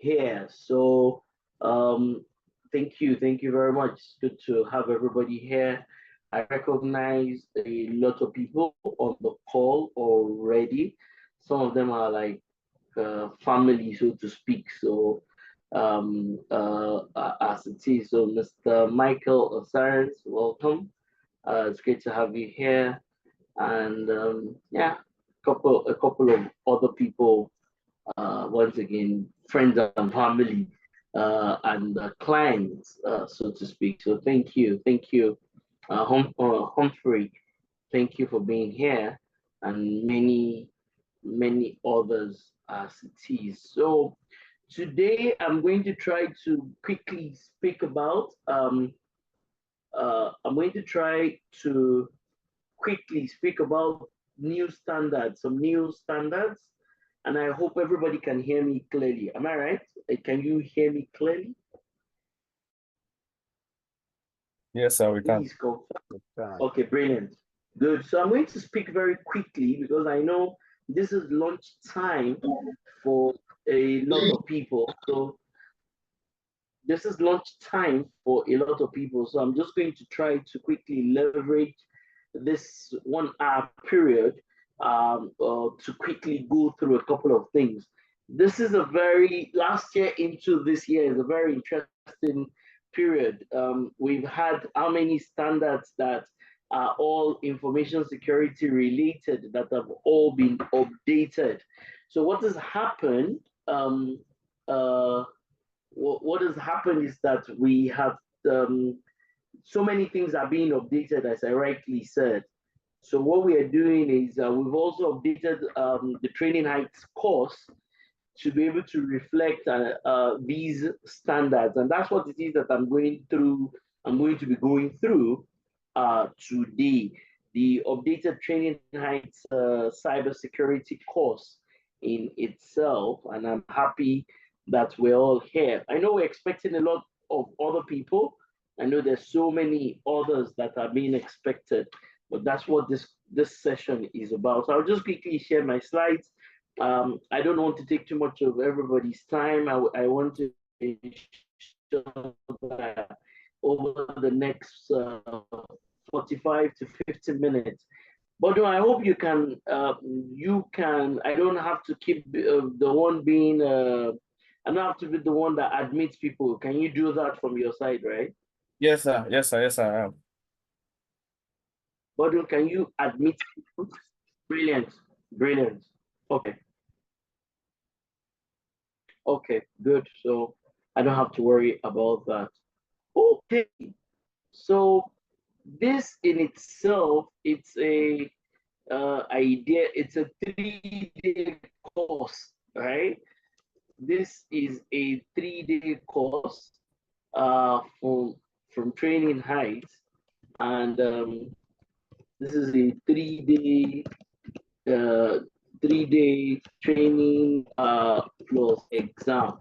here. So thank you very much. It's good to have everybody here. I recognize a lot of people on the call already. Some of them are like family, so to speak. So as it is, so Mr. Michael Osarens, welcome. It's great to have you here, and yeah, a couple of other people, once again, friends and family, and clients, so to speak. So thank you, Humphrey. Thank you for being here, and many others as it is. So today I'm going to try to quickly speak about. I'm going to try to quickly speak about new standards, some new standards, and I hope everybody can hear me clearly. Am I right? Can you hear me clearly? Yes, sir, we can. Please confirm. Okay, brilliant. Good. So I'm going to speak very quickly because I know this is lunch time for a lot of people. So this is lunch time for a lot of people. So I'm just going to try to quickly leverage this 1 hour period to quickly go through a couple of things. This is a very, last year into this year is a very interesting period. We've had how many standards that are all information security related that have all been updated. So what has happened, uh, what has happened is that we have so many things are being updated, as I rightly said. So what we are doing is we've also updated the training heights course to be able to reflect these standards, and that's what it is that I'm going through. I'm going to be going through today, the updated training heights cybersecurity course in itself, and I'm happy that we're all here. I know we're expecting a lot of other people. I know there's so many others that are being expected, but that's what this session is about. So I'll just quickly share my slides. I don't want to take too much of everybody's time. I want to ensure that over the next 45 to 50 minutes. But no, I hope I don't have to keep the one being, I don't have to be the one that admits people. Can you do that from your side, right? Yes, sir. Yes, sir. Yes, sir, I am. But can you admit people? Brilliant, brilliant. Okay, okay, good. So I don't have to worry about that. Okay, so this in itself, it's a idea. It's a 3 day course, right? This is a 3 day course from Training Heights, and this is a 3 day training plus exam.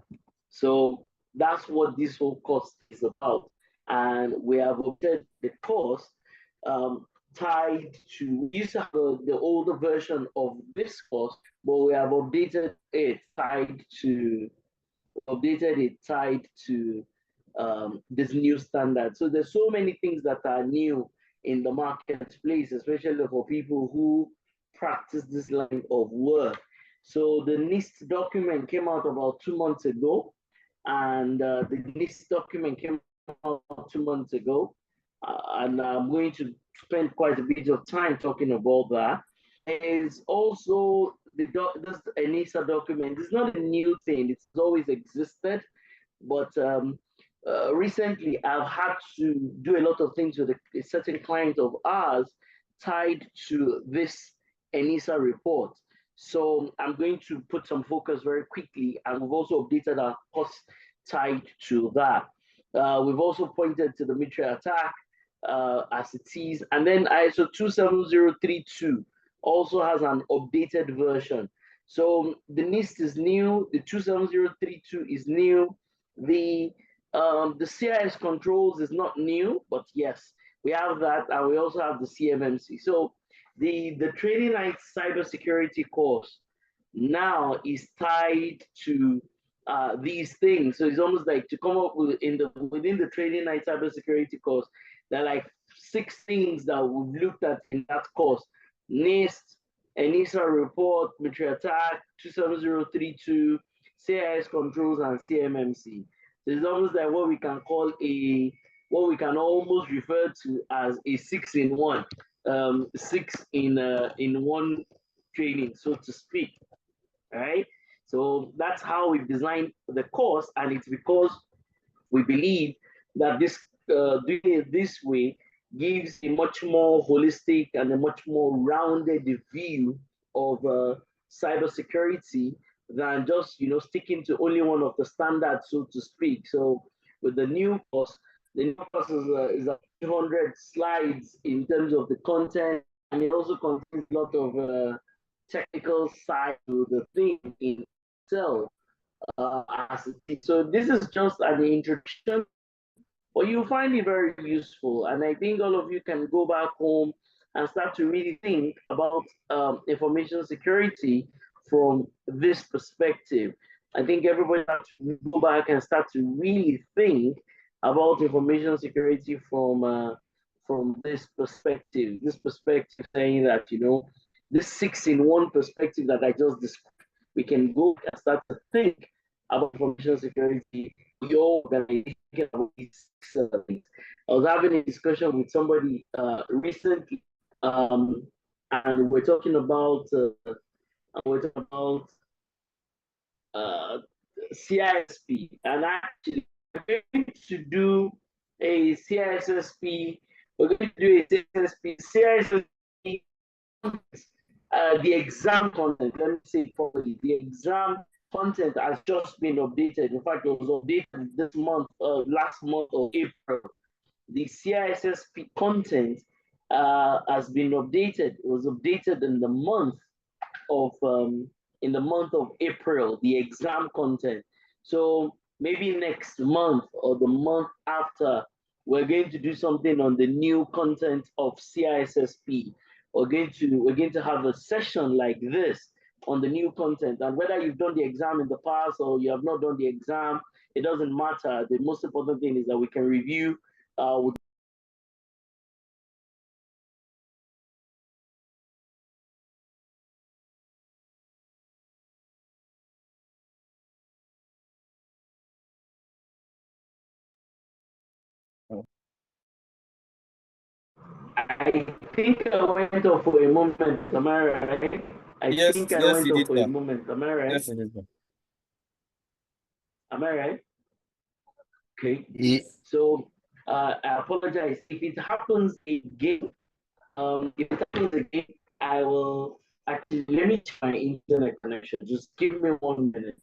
So that's what this whole course is about. And we have updated the course um, tied to, we used to have the older version of this course, but we have updated it tied to this new standard. So there's so many things that are new in the marketplace, especially for people who practice this line of work. So the Nist document came out about 2 months ago, and the Nist document came out 2 months ago, and I'm going to spend quite a bit of time talking about that. Is also this ENISA document. It's not a new thing; it's always existed, but recently I've had to do a lot of things with a certain client of ours tied to this ENISA report. So I'm going to put some focus very quickly, and we've also updated our costs tied to that. We've also pointed to the military attack as it is, and then ISO 27032 also has an updated version. So the NIST is new, the 27032 is new, the CIS controls is not new, but yes, we have that, and we also have the CMMC. So the Training Night cybersecurity course now is tied to these things. So it's almost like to come up with within the training night cybersecurity course, there are like 6 things that we've looked at in that course. Nist, ENISA report, military attack, 27032, CIS controls, and CMMC. So it's almost like what we can call what we can almost refer to as a 6-in-1, 6-in-1 training, so to speak. Right? So that's how we've designed the course, and it's because we believe that doing it this way gives a much more holistic and a much more rounded view of cybersecurity than just sticking to only one of the standards, so to speak. So with the new course is 100 slides in terms of the content, and it also contains a lot of technical side to the thing in itself. So this is just an introduction, but you find it very useful. And I think all of you can go back home and start to really think about information security from this perspective. I think everybody has to go back and start to really think about information security from this perspective. This perspective saying that this 6-in-1 perspective that I just described, we can go and start to think about information security, your organization, about these things. I was having a discussion with somebody recently, and we're talking about CISP, and actually we're going to do a CISSP. We're going to do a CISSP, the exam content. Let me say it properly. The exam content has just been updated. In fact, it was updated this month, last month of April. The CISSP content has been updated. It was updated in the month of April, the exam content. So maybe next month or the month after, we're going to do something on the new content of CISSP. We're going to have a session like this on the new content. And whether you've done the exam in the past or you have not done the exam, it doesn't matter. The most important thing is that we can review with I think I went off for a moment. Am I right? I think I Yes, went you off did, for a sir. moment. Am I right? Yes, it is, sir. Am I right? Okay. Yeah. So I apologize if it happens again. I will actually let me check my internet connection. Just give me 1 minute.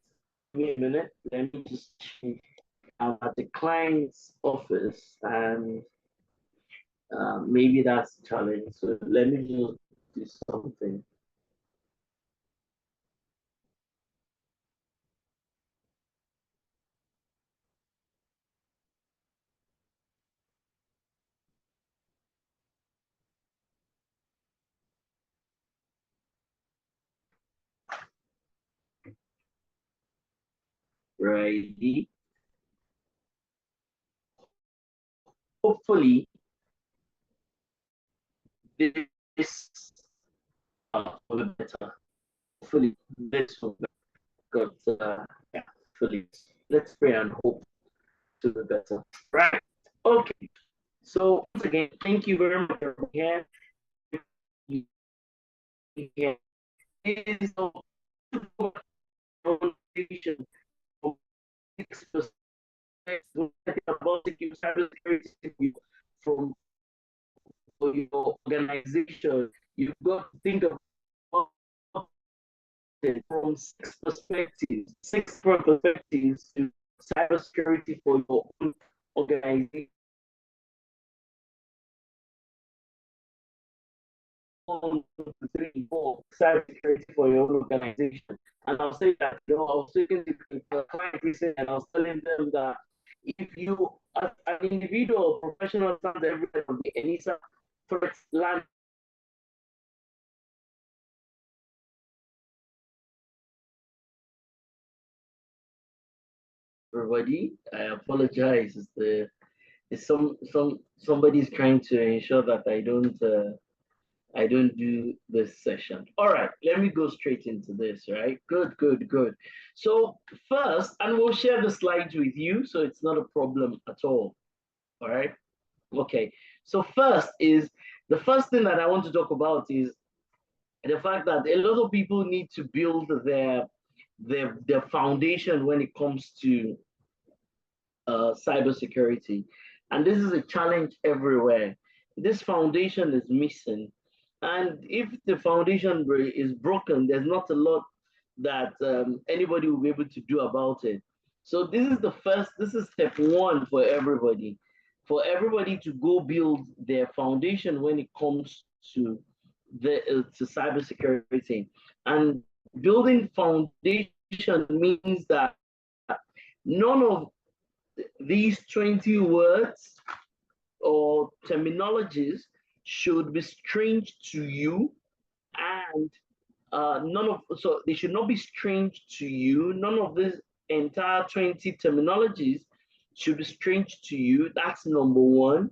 Give me a minute. Let me just check. I'm at the client's office, and maybe that's the challenge. So let me just do something. Righty. Hopefully, this will be better. Hopefully, this will be better. But yeah, hopefully, let's pray and hope to be better. Right. Okay. So once again, thank you very much for being here. Here is the foundation of 6% about cybersecurity from for your organization. You've got to think about it from 6 perspectives, 6 perspectives to cybersecurity for your own organization. 1, 2, 3, 4 cybersecurity for your own organization. And I'll say that, I was speaking to the client recently, and I was telling them that if you, as an individual professional, stand every day on the ENISA threats land everybody. I apologize. Somebody's trying to ensure that I don't do this session. All right, let me go straight into this, right? Good. So first, and we'll share the slides with you, so it's not a problem at all. All right. Okay. So the first thing that I want to talk about is the fact that a lot of people need to build their foundation when it comes to cybersecurity. And this is a challenge everywhere. This foundation is missing. And if the foundation is broken, there's not a lot that anybody will be able to do about it. So this is step one for everybody to go build their foundation when it comes to to cybersecurity. And building foundation means that none of these 20 words or terminologies should be strange to you, and so they should not be strange to you. None of these entire 20 terminologies should be strange to you. That's number one.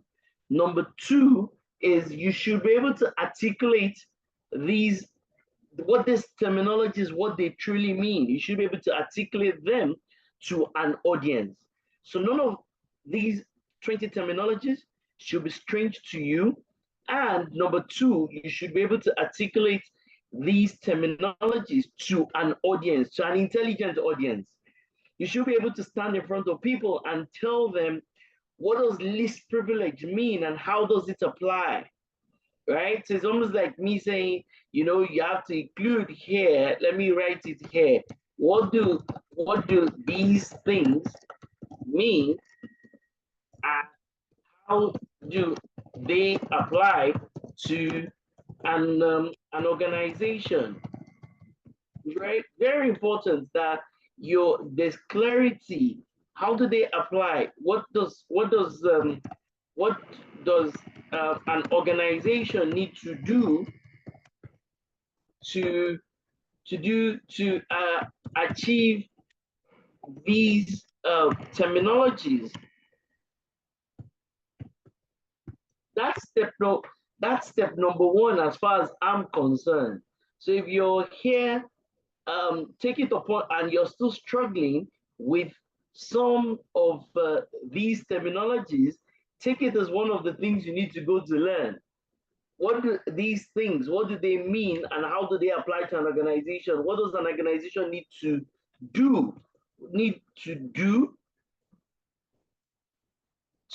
Number two is you should be able to articulate these what these terminologies, what they truly mean. You should be able to articulate them to an audience. So none of these 20 terminologies should be strange to you. And number two, you should be able to articulate these terminologies to an audience, to an intelligent audience. You should be able to stand in front of people and tell them, what does least privilege mean and how does it apply? Right? So it's almost like me saying, you have to include here, let me write it here. What do these things mean, and how do they apply to an organization? Right? Very important that there's clarity. How do they apply? What does an organization need to do to achieve these terminologies? That's step number one as far as I'm concerned. So if you're here, take it upon, and you're still struggling with some of these terminologies, take it as one of the things you need to go to learn. What do these things, what do they mean, and how do they apply to an organization? What does an organization need to do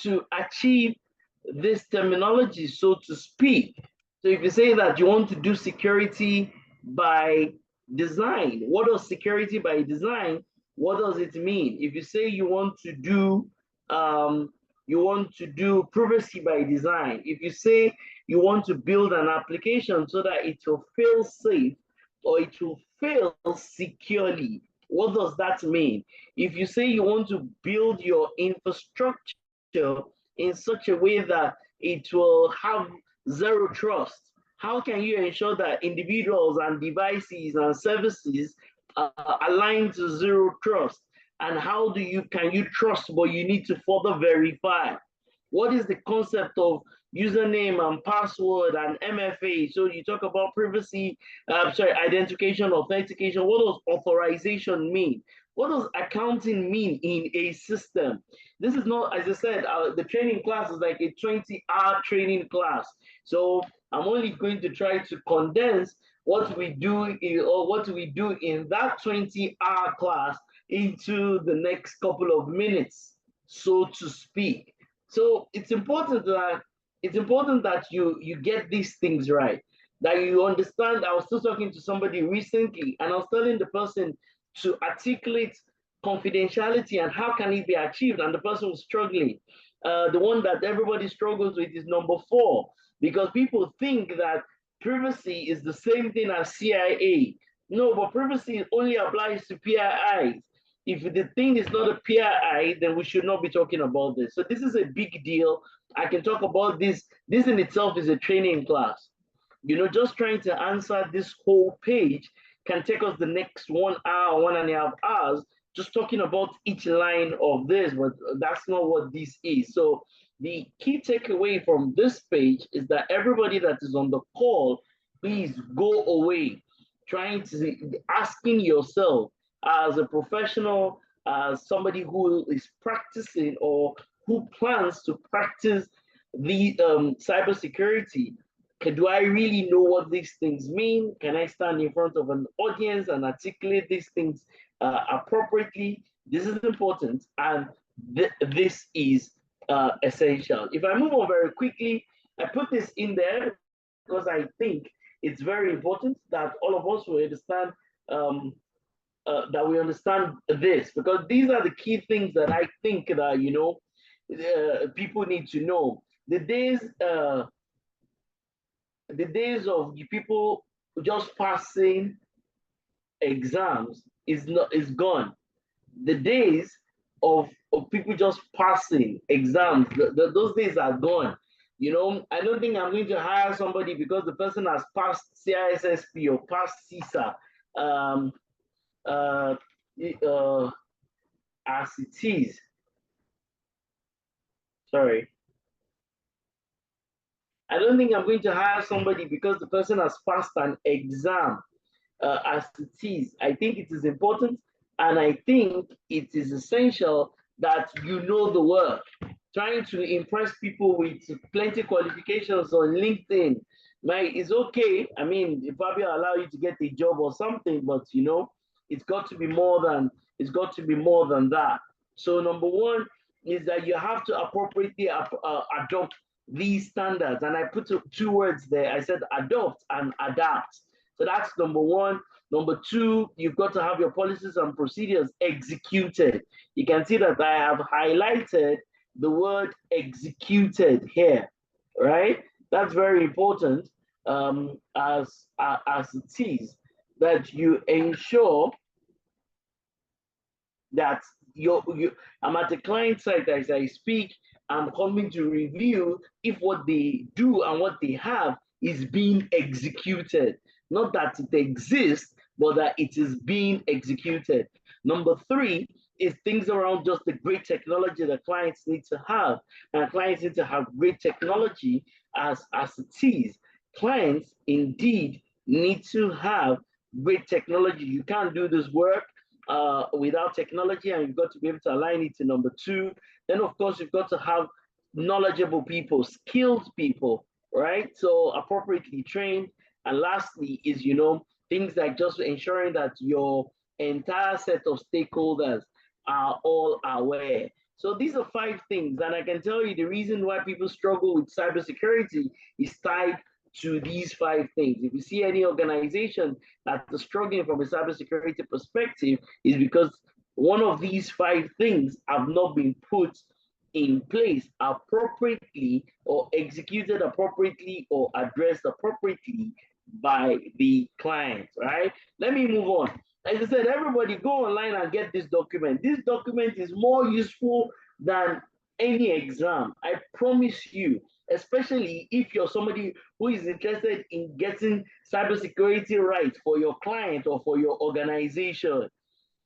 to achieve this terminology, so to speak? So if you say that you want to do security by design, what does security by design, what does it mean? If you say you want to do privacy by design, if you say you want to build an application so that it will fail safe or it will fail securely, what does that mean? If you say you want to build your infrastructure in such a way that it will have zero trust, how can you ensure that individuals and devices and services align to zero trust? And how can you trust, but you need to further verify? What is the concept of username and password and MFA? So you talk about privacy, identification, authentication. What does authorization mean? What does accounting mean in a system? This is not, as I said, the training class is like a 20-hour training class. So I'm only going to try to condense what we do in that 20-hour class into the next couple of minutes, so to speak. So it's important that you get these things right, that you understand. I was still talking to somebody recently, and I was telling the person to articulate confidentiality and how can it be achieved, and the person was struggling. The one that everybody struggles with is number 4, because people think that privacy is the same thing as CIA. No, but privacy only applies to PIIs. If the thing is not a PII, then we should not be talking about this. So this is a big deal. I can talk about this. This in itself is a training class. Just trying to answer this whole page can take us the next 1 hour, 1.5 hours, just talking about each line of this, but that's not what this is. So the key takeaway from this page is that everybody that is on the call, please go away trying to asking yourself as a professional, as somebody who is practicing or who plans to practice the cybersecurity. Do I really know what these things mean? Can I stand in front of an audience and articulate these things appropriately? This is important, and this is essential. If I move on very quickly, I put this in there because I think it's very important that all of us will understand um, this, because these are the key things that I think that people need to know. The days of people just passing exams is gone. The days of people just passing exams, those days are gone. I don't think I'm going to hire somebody because the person has passed CISSP or passed CISA um, uh, as it is. Sorry. I don't think I'm going to hire somebody because the person has passed an exam as it is. I think it is important, and I think it is essential that you know the work. Trying to impress people with plenty qualifications on LinkedIn, it's okay. I mean, it probably allow you to get a job or something, but it's got to be more than that. So number one is that you have to appropriately adopt these standards, and I put two words there. I said adopt and adapt. So that's number one. Number two, you've got to have your policies and procedures executed. You can see that I have highlighted the word executed here, right? That's very important, as it is, that you ensure that I'm at the client side as I speak. I'm coming to review if what they do and what they have is being executed. Not that it exists, but that it is being executed. Number three is things around just the great technology that clients need to have. And clients need to have great technology as it is. Clients indeed need to have great technology. You can't do this work without technology, and you've got to be able to align it to number two. Then, of course, you've got to have knowledgeable people, skilled people, right? So appropriately trained. And lastly is, things like just ensuring that your entire set of stakeholders are all aware. So these are 5 things, and I can tell you the reason why people struggle with cybersecurity is tied to these 5 things. If you see any organization that is struggling from a cybersecurity perspective, is because one of these 5 things have not been put in place appropriately or executed appropriately or addressed appropriately by the client, right? Let me move on. As I said, everybody go online and get this document. This document is more useful than any exam. I promise you, especially if you're somebody who is interested in getting cybersecurity right for your client or for your organization.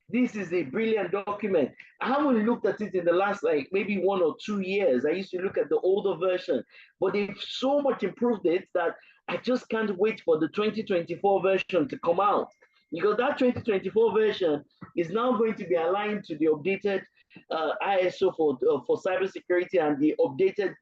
This is a brilliant document. I haven't looked at it in the last maybe 1 or 2 years. I used to look at the older version, but they've so much improved it that I just can't wait for the 2024 version to come out, because that 2024 version is now going to be aligned to the updated ISO for cybersecurity and the updated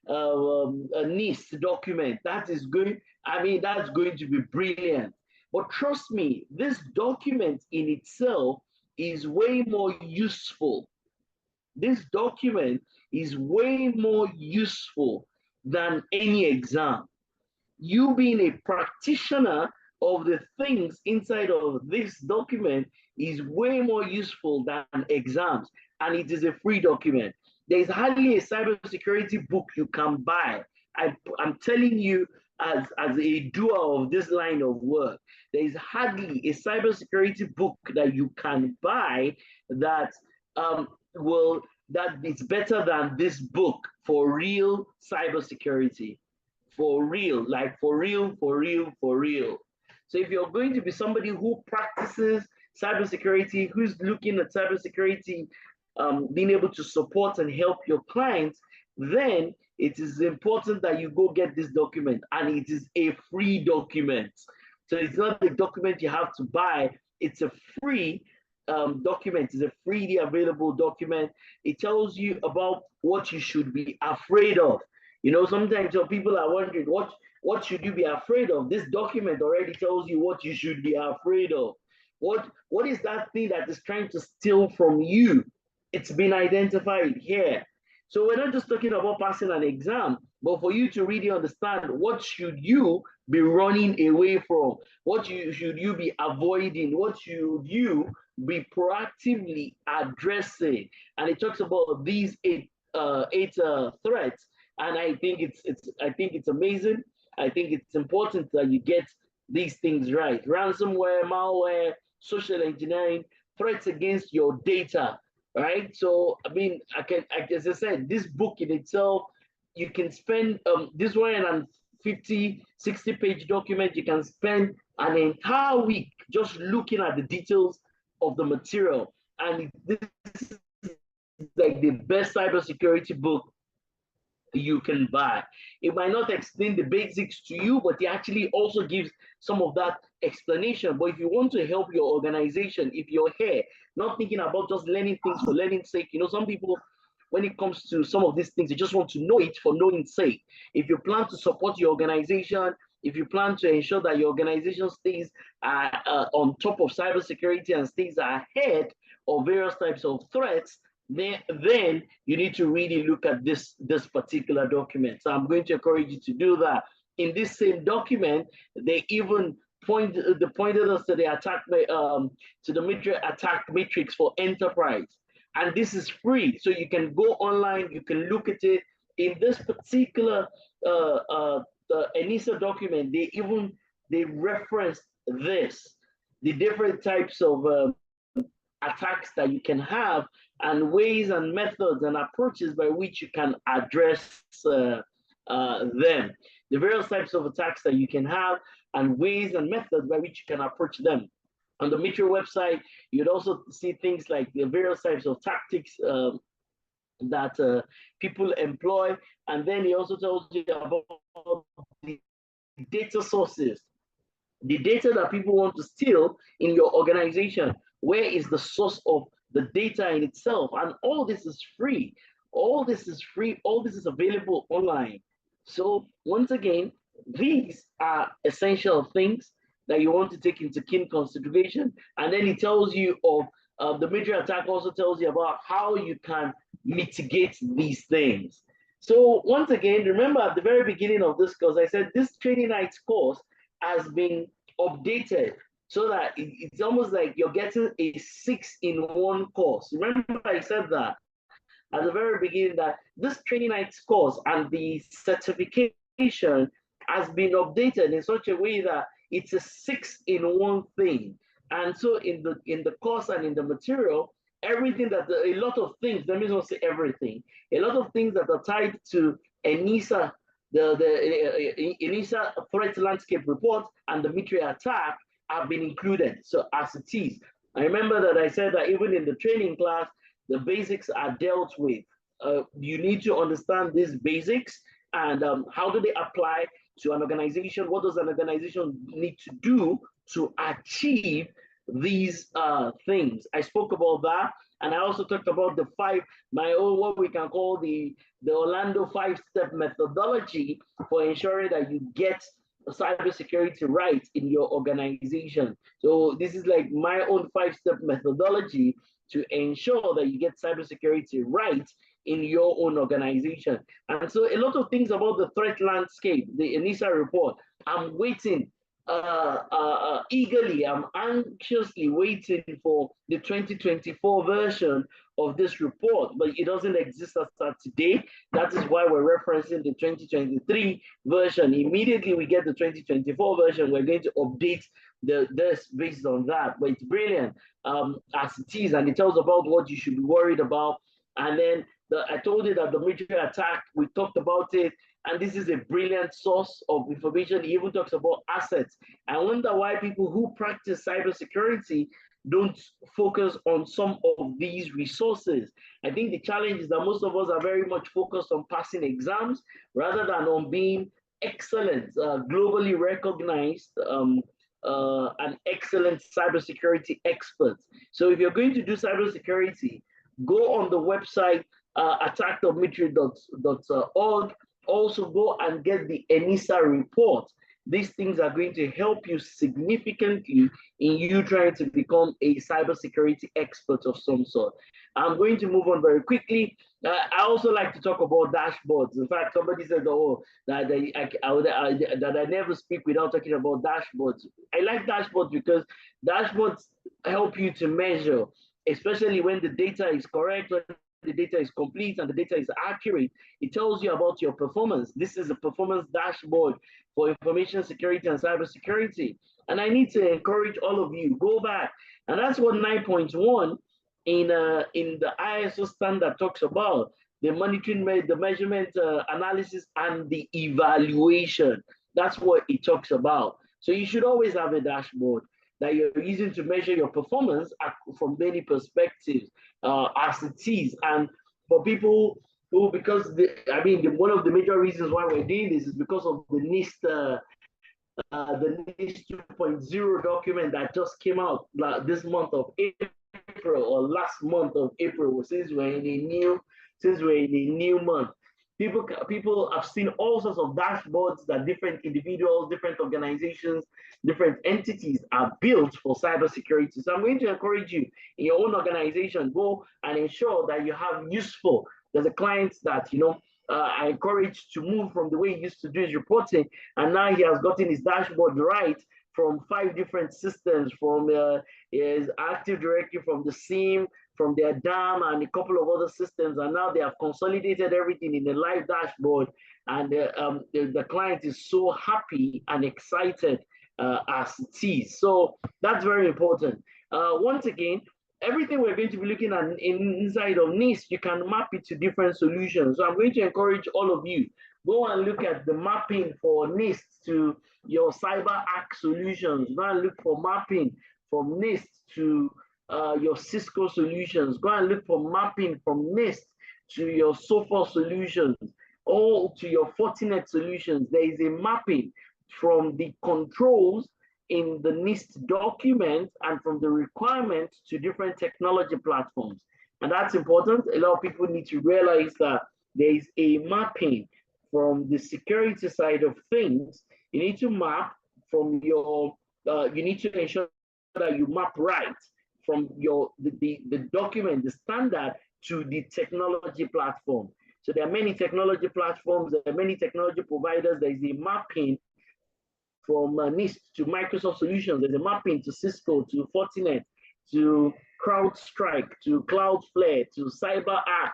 Nist document. That's going to be brilliant. But trust me, this document in itself is way more useful. This document is way more useful than any exam. You being a practitioner of the things inside of this document is way more useful than exams, and it is a free document. There's hardly a cybersecurity book you can buy. I'm telling you, as a doer of this line of work, there is hardly a cybersecurity book that you can buy that will that is better than this book for real cybersecurity. For real, like for real, for real, for real. So if you're going to be somebody who practices cybersecurity, who's looking at cybersecurity, being able to support and help your clients, then it is important that you go get this document, and it is a free document. So it's not a document you have to buy, it's a free document. It's a freely available document. It tells you about what you should be afraid of. You know, sometimes people are wondering, what should you be afraid of? This document already tells you what you should be afraid of. What is that thing that is trying to steal from you? It's been identified here. So we're not just talking about passing an exam, but for you to really understand, what should you be running away from? Should you be avoiding? What should you be proactively addressing? And it talks about these eight threats, and I think it's amazing. I think it's important that you get these things right. Ransomware, malware, social engineering, threats against your data, right? So I mean, as I said, this book in itself, you can spend this 150, 60-page document, you can spend an entire week just looking at the details of the material. And this is like the best cybersecurity book you can buy. It might not explain the basics to you, but it actually also gives some of that explanation. But if you want to help your organization, if you're here, not thinking about just learning things for learning's sake, you know, some people, when it comes to some of these things, they just want to know it for knowing's sake. If you plan to support your organization, if you plan to ensure that your organization stays on top of cybersecurity and stays ahead of various types of threats, then you need to really look at this particular document. So I'm going to encourage you to do that. In this same document, they even pointed us to the military attack matrix for enterprise, and this is free. So you can go online, you can look at it. In this particular the ENISA document, they reference the different types of attacks that you can have, and ways and methods and approaches by which you can address them. The various types of attacks that you can have, and ways and methods by which you can approach them. On the Mitchell website, you'd also see things like the various types of tactics that people employ. And then he also tells you about the data sources, the data that people want to steal in your organization. Where is the source of the data in itself? And all this is free. All this is free. All this is available online. So once again, these are essential things that you want to take into keen consideration. And then it tells you of the military attack, also tells you about how you can mitigate these things. So once again, remember at the very beginning of this course, I said this training night course has been updated so that it's almost like you're getting a 6-in-1 course. Remember I said that at the very beginning, that this training night course and the certification has been updated in such a way that it's a 6-in-1 thing. And so in the course and in the material, everything a lot of things, let me not say everything, a lot of things that are tied to ENISA, the ENISA threat landscape report and the military attack have been included. So as it is, I remember that I said that even in the training class, the basics are dealt with. You need to understand these basics, and how do they apply to an organization? What does an organization need to do to achieve these things? I spoke about that, and I also talked about my own, what we can call the Orlando 5-step methodology for ensuring that you get cybersecurity right in your organization. So this is like my own 5-step methodology to ensure that you get cybersecurity right in your own organization. And so a lot of things about the threat landscape, the ENISA report, I'm waiting eagerly, I'm anxiously waiting for the 2024 version of this report, but it doesn't exist as of today. That is why we're referencing the 2023 version. Immediately we get the 2024 version, we're going to update this based on that. But it's brilliant as it is, and it tells about what you should be worried about. And then I told you that the military attack, we talked about it, and this is a brilliant source of information. It even talks about assets. I wonder why people who practice cybersecurity don't focus on some of these resources. I think the challenge is that most of us are very much focused on passing exams rather than on being excellent, globally recognized, and excellent cybersecurity experts. So if you're going to do cybersecurity, go on the website attack.mitri.org. Also go and get the ENISA report. These things are going to help you significantly in you trying to become a cybersecurity expert of some sort. I'm going to move on very quickly. I also like to talk about dashboards. In fact, somebody said, "Oh, that I never speak without talking about dashboards." I like dashboards because dashboards help you to measure, especially when the data is correct, when the data is complete and the data is accurate. It tells you about your performance. This is a performance dashboard for information security and cybersecurity. And I need to encourage all of you, go back. And that's what 9.1 in the ISO standard talks about: the monitoring, the measurement, analysis, and the evaluation. That's what it talks about. So you should always have a dashboard that you're using to measure your performance from many perspectives, as it is. And for people who, because one of the major reasons why we're doing this is because of the NIST 2.0 document that just came out this month of April, or last month of April, since we're in a new month. People have seen all sorts of dashboards that different individuals, different organizations, different entities are built for cybersecurity. So I'm going to encourage you in your own organization, go and ensure that you have useful. There's a client that I encourage to move from the way he used to do his reporting, and now he has gotten his dashboard right from 5 different systems, from his Active Directory, from the SIEM, from their DAM, and a couple of other systems, and now they have consolidated everything in a live dashboard, and the client is so happy and excited as it is. So that's very important. Once again, everything we're going to be looking at inside of Nist, you can map it to different solutions. So I'm going to encourage all of you, go and look at the mapping for Nist to your CyberArk solutions. Go and look for mapping from Nist to your Cisco solutions. Go and look for mapping from Nist to your Sophos solutions, or to your Fortinet solutions. There is a mapping from the controls in the Nist document and from the requirements to different technology platforms. And that's important. A lot of people need to realize that there is a mapping from the security side of things. You need to map from your, you need to ensure that you map right from the document, the standard, to the technology platform. So there are many technology platforms, there are many technology providers. There is a mapping from Nist to Microsoft Solutions. There's a mapping to Cisco, to Fortinet, to CrowdStrike, to Cloudflare, to CyberArk,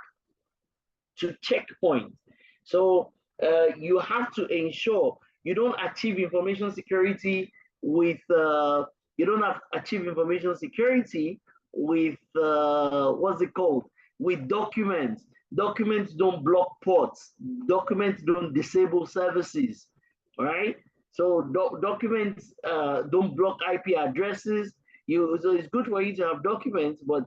to Checkpoint. So you have to ensure you don't achieve information security with what's it called? With documents. Documents don't block ports. Documents don't disable services. All right. So documents don't block IP addresses. So it's good for you to have documents, but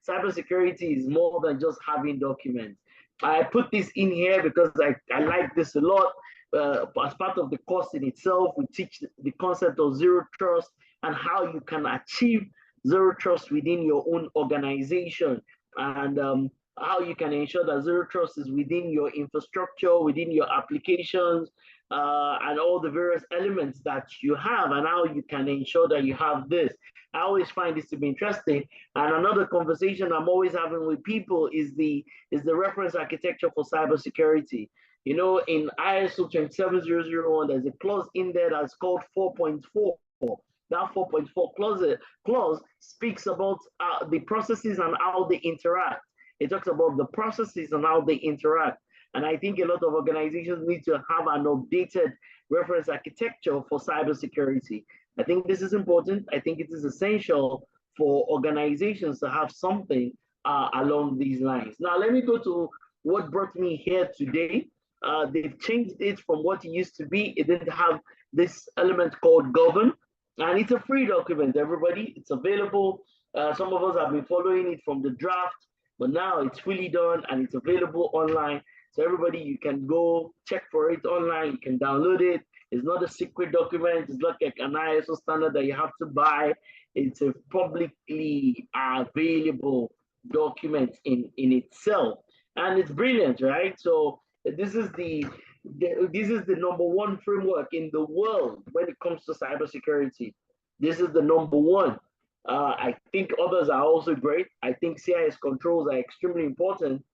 cybersecurity is more than just having documents. I put this in here because I like this a lot. As part of the course in itself, we teach the concept of zero trust and how you can achieve zero trust within your own organization, and how you can ensure that zero trust is within your infrastructure, within your applications, and all the various elements that you have, and how you can ensure that you have this. I always find this to be interesting. And another conversation I'm always having with people is the reference architecture for cybersecurity. In ISO 27001, there's a clause in there that's called 4.4. That 4.4 clause speaks about the processes and how they interact. It talks about the processes and how they interact. And I think a lot of organizations need to have an updated reference architecture for cybersecurity. I think this is important. I think it is essential for organizations to have something along these lines. Now, let me go to what brought me here today. They've changed it from what it used to be. It didn't have this element called govern. And it's a free document, everybody. It's available. Some of us have been following it from the draft, but now it's fully done and it's available online. So everybody, you can go check for it online. You can download it. It's not a secret document. It's not like an ISO standard that you have to buy. It's a publicly available document in itself, and it's brilliant, right? So this is the number one framework in the world when it comes to cybersecurity. This is the number one. I think others are also great. I think CIS controls are extremely important.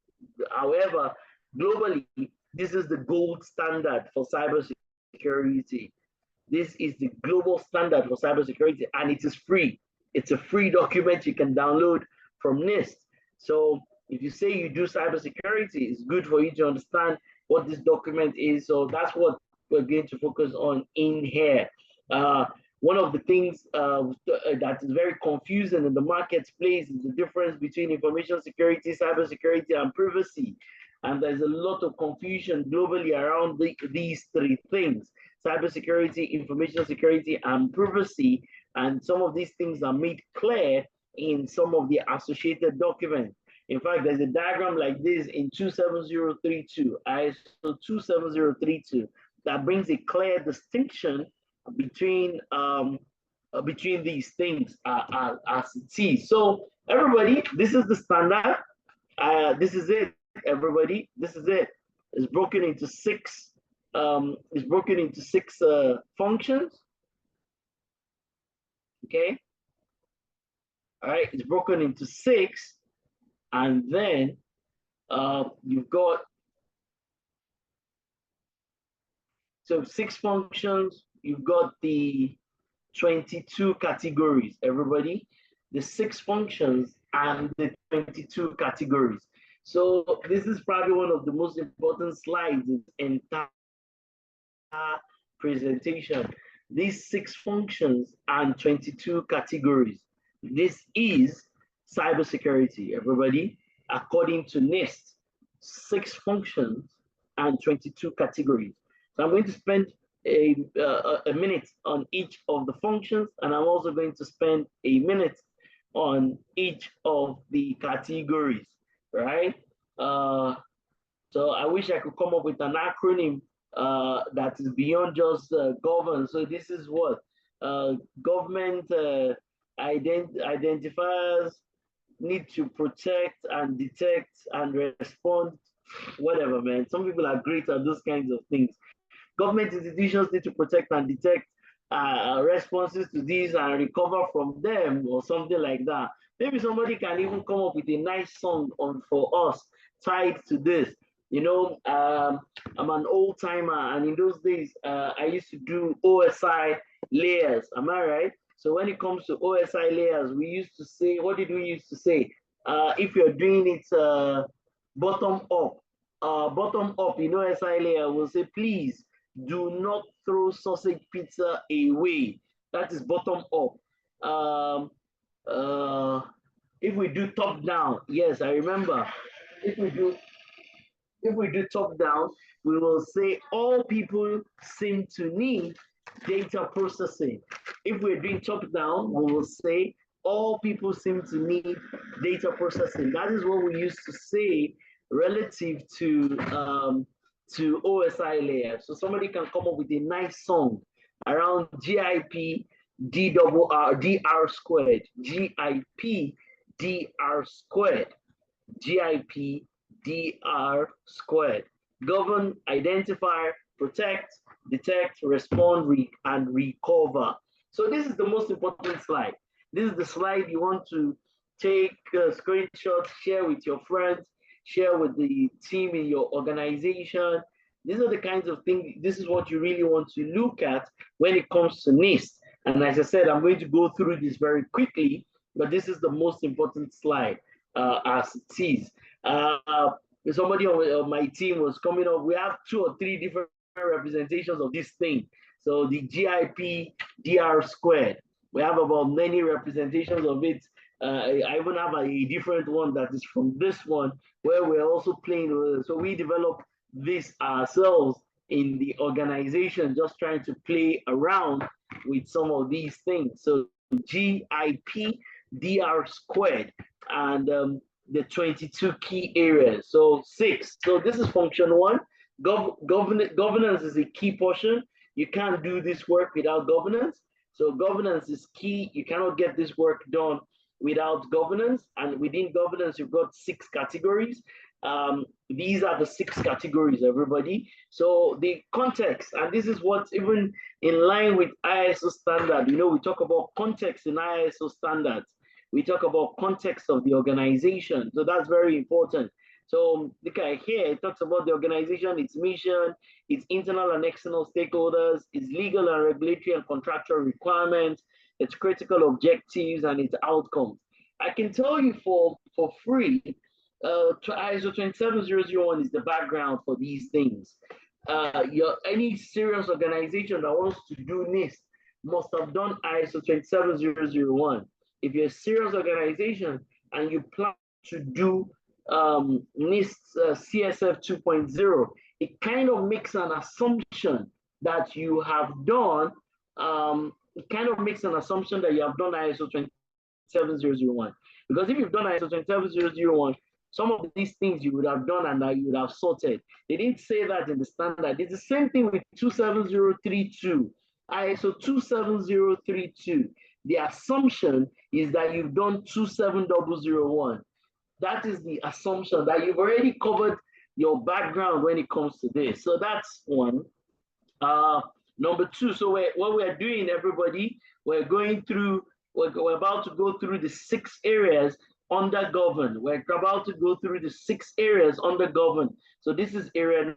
However, globally, this is the gold standard for cybersecurity. This is the global standard for cybersecurity, and it is free. It's a free document you can download from Nist. So if you say you do cybersecurity, it's good for you to understand what this document is. So that's what we're going to focus on in here. One of the things that is very confusing in the marketplace is the difference between information security, cybersecurity, and privacy. And there's a lot of confusion globally around these three things: cybersecurity, information security, and privacy. And some of these things are made clear in some of the associated documents. In fact, there's a diagram like this in 27032, ISO 27032, that brings a clear distinction between these things as it is. So everybody, this is the standard. This is it, everybody. This is it. It's broken into six. Functions. Okay. All right. It's broken into six, and then you've got six functions. You've got the 22 categories, everybody. The six functions and the 22 categories. So this is probably one of the most important slides in the entire presentation. These six functions and 22 categories. This is cybersecurity, everybody, according to Nist. Six functions and 22 categories. So I'm going to spend a minute on each of the functions, and I'm also going to spend a minute on each of the categories, right? So I wish I could come up with an acronym that is beyond just govern. So this is what government identifiers need to protect and detect and respond, whatever, man. Some people are great at those kinds of things. Government institutions need to protect and detect responses to these and recover from them, or something like that. Maybe somebody can even come up with a nice song for us tied to this. You know, I'm an old timer, and in those days, I used to do OSI layers. Am I right? So when it comes to OSI layers, we used to say, what did we used to say? If you're doing it bottom up, in OSI layer, we'll say, please do not throw sausage pizza away. That is bottom up. If we do top down, yes, I remember. If we do top down, we will say all people seem to need data processing. If we're doing top down, we will say all people seem to need data processing. That is what we used to say relative to OSI layer. So somebody can come up with a nice song around GIP DR squared, GIP DR squared, GIP DR squared. Govern, identify, protect, detect, respond, and recover. So this is the most important slide. This is the slide you want to take screenshots, share with your friends, share with the team in your organization. These are the kinds of things, this is what you really want to look at when it comes to NIST. And as I said, I'm going to go through this very quickly, but this is the most important slide as it is. Somebody on my team was coming up, we have 2 or 3 different representations of this thing. So the GIP DR squared, we have about many representations of it. I even have a different one that is from this one, where we're also playing with it. So we developed this ourselves in the organization, just trying to play around with some of these things. So GIP, DR squared, and the 22 key areas. So 6. So this is function 1. Governance is a key portion. You can't do this work without governance. So governance is key. You cannot get this work done without governance. And within governance, you've got 6 categories. These are the 6 categories, everybody. So the context, and this is what's even in line with ISO standard. You know, we talk about context in ISO standards. We talk about context of the organization. So that's very important. So look at here, it talks about the organization, its mission, its internal and external stakeholders, its legal and regulatory and contractual requirements, its critical objectives, and its outcomes. I can tell you for free, ISO 27001 is the background for these things. Any serious organization that wants to do Nist must have done ISO 27001. If you're a serious organization and you plan to do Nist CSF 2.0, it kind of makes an assumption that you have done, it kind of makes an assumption that you have done ISO 27001. Because if you've done ISO 27001, some of these things you would have done and that you would have sorted. They didn't say that in the standard. It's the same thing with 27032, ISO 27032. The assumption is that you've done 27001. That is the assumption that you've already covered your background when it comes to this. So that's one. Number 2, so what we're doing, everybody, we're going through, we're about to go through the 6 areas under govern. We're about to go through the 6 areas under govern. So this is area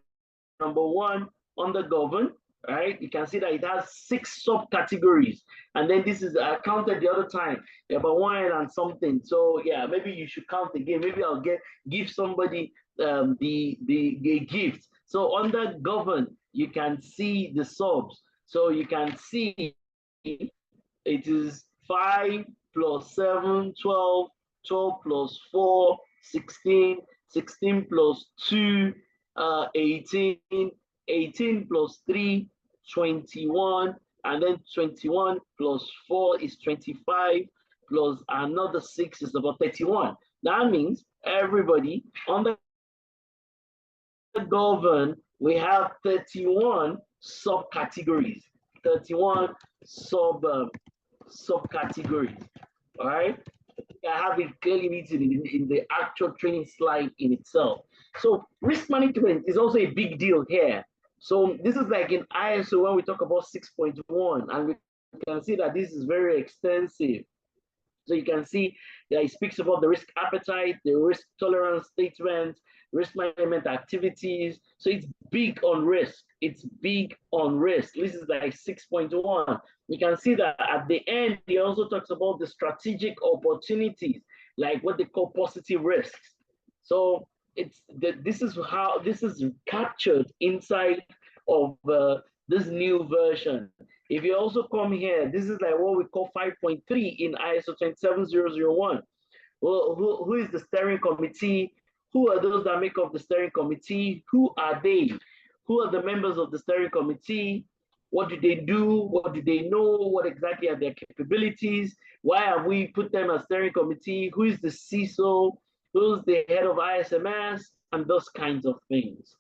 number 1 under govern, right? You can see that it has 6 subcategories. And then this is counted the other time, about 1 and something. So yeah, maybe you should count again. Maybe I'll give somebody the gift. So under govern, you can see the subs. So you can see it is 5 plus 7, 12, 12 plus 4, 16, 16 plus 2, 18, 18 plus 3, 21, and then 21 plus 4 is 25, plus another 6 is about 31. That means everybody on the govern, we have 31 subcategories, 31 subcategories. All right, I have it clearly written in the actual training slide in itself. So risk management is also a big deal here. So this is like in ISO when we talk about 6.1, and we can see that this is very extensive. So you can see that it speaks about the risk appetite, the risk tolerance statement, risk management activities. So it's big on risk. It's big on risk. This is like 6.1. You can see that at the end, he also talks about the strategic opportunities, like what they call positive risks. So this is how this is captured inside of this new version. If you also come here, this is like what we call 5.3 in ISO 27001. Well, who is the steering committee? Who are those that make up the steering committee? Who are they? Who are the members of the steering committee? What do they do? What do they know? What exactly are their capabilities? Why have we put them as steering committee? Who is the CISO? Who's the head of ISMS? And those kinds of things.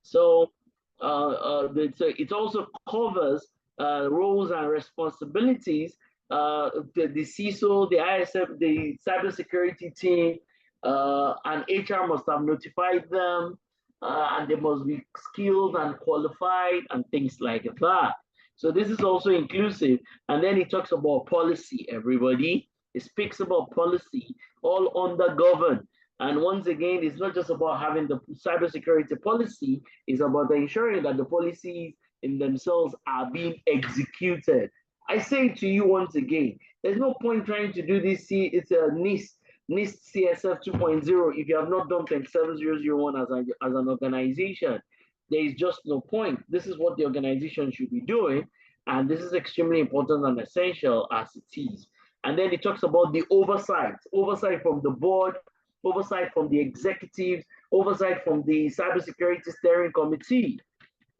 So it also covers roles and responsibilities. The CISO, the ISF, the cybersecurity team, and HR must have notified them, and they must be skilled and qualified and things like that. So this is also inclusive. And then it talks about policy, everybody. It speaks about policy, all under govern. And once again, it's not just about having the cybersecurity policy, it's about ensuring that the policies in themselves are being executed. I say to you once again, there's no point trying to do this. See, it's a Nist CSF 2.0 if you have not done 27001 as an organization. There is just no point. This is what the organization should be doing, and this is extremely important and essential as it is. And then it talks about the oversight from the board, oversight from the executives, oversight from the cybersecurity steering committee.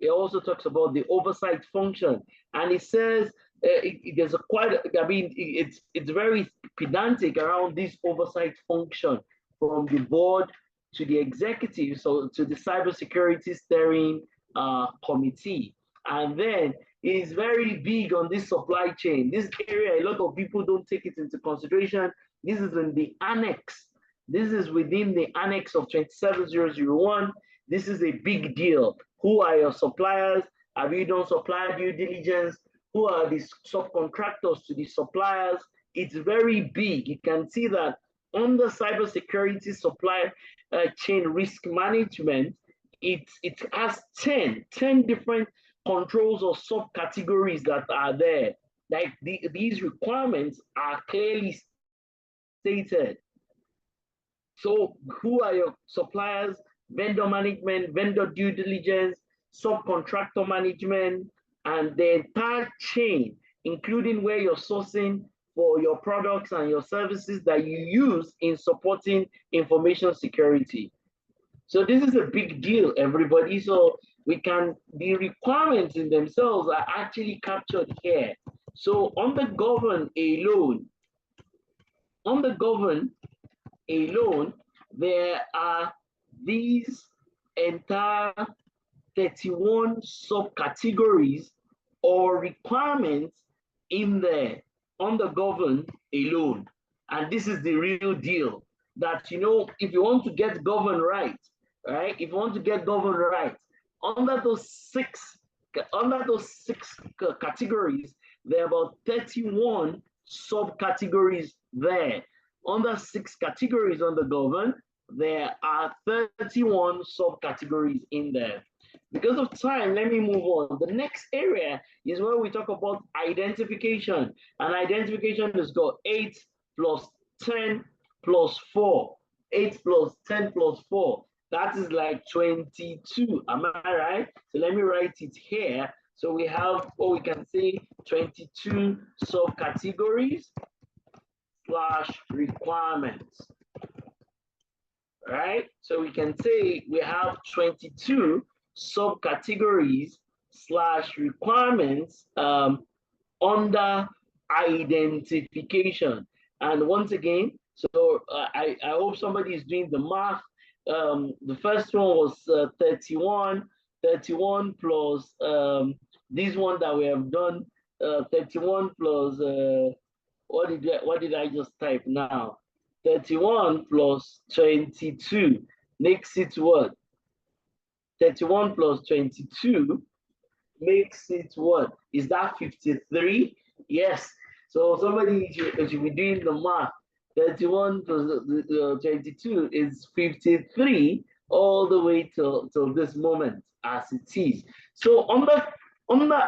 It also talks about the oversight function, and it says there's a quite, I mean, it's very pedantic around this oversight function from the board to the executive, so to the cybersecurity steering committee. And then it's very big on this supply chain. This area, a lot of people don't take it into consideration. This is in the annex. This is within the annex of 27001. This is a big deal. Who are your suppliers? Have you done supplier due diligence? Who are the subcontractors to the suppliers? It's very big. You can see that under cybersecurity supply chain risk management, it has 10 different controls or subcategories that are there. Like these requirements are clearly stated. So who are your suppliers? Vendor management, vendor due diligence, subcontractor management, and the entire chain, including where you're sourcing for your products and your services that you use in supporting information security. So this is a big deal, everybody. So the requirements in themselves are actually captured here. So on the govern alone, there are these entire 31 subcategories or requirements in there on the govern alone. And this is the real deal that, you know, if you want to get governed right, right? If you want to get governed right, under those six categories, there are about 31 subcategories there. Under 6 categories on the govern, there are 31 subcategories in there. Because of time, let me move on. The next area is where we talk about identification. And identification has got 8 plus 10 plus 4. 8 plus 10 plus 4. That is like 22. Am I right? So let me write it here. So we have what we can say 22 subcategories / requirements. Right? So we can say we have 22 subcategories / requirements under identification. And once again, so I hope somebody is doing the math. The first one was 31 plus this one that we have done, 31 plus what did I just type now? 31 plus 22 makes it what? 31 plus 22 makes it what? Is that 53? Yes. So somebody should be doing the math. 31 plus 22 is 53 all the way till this moment as it is. So under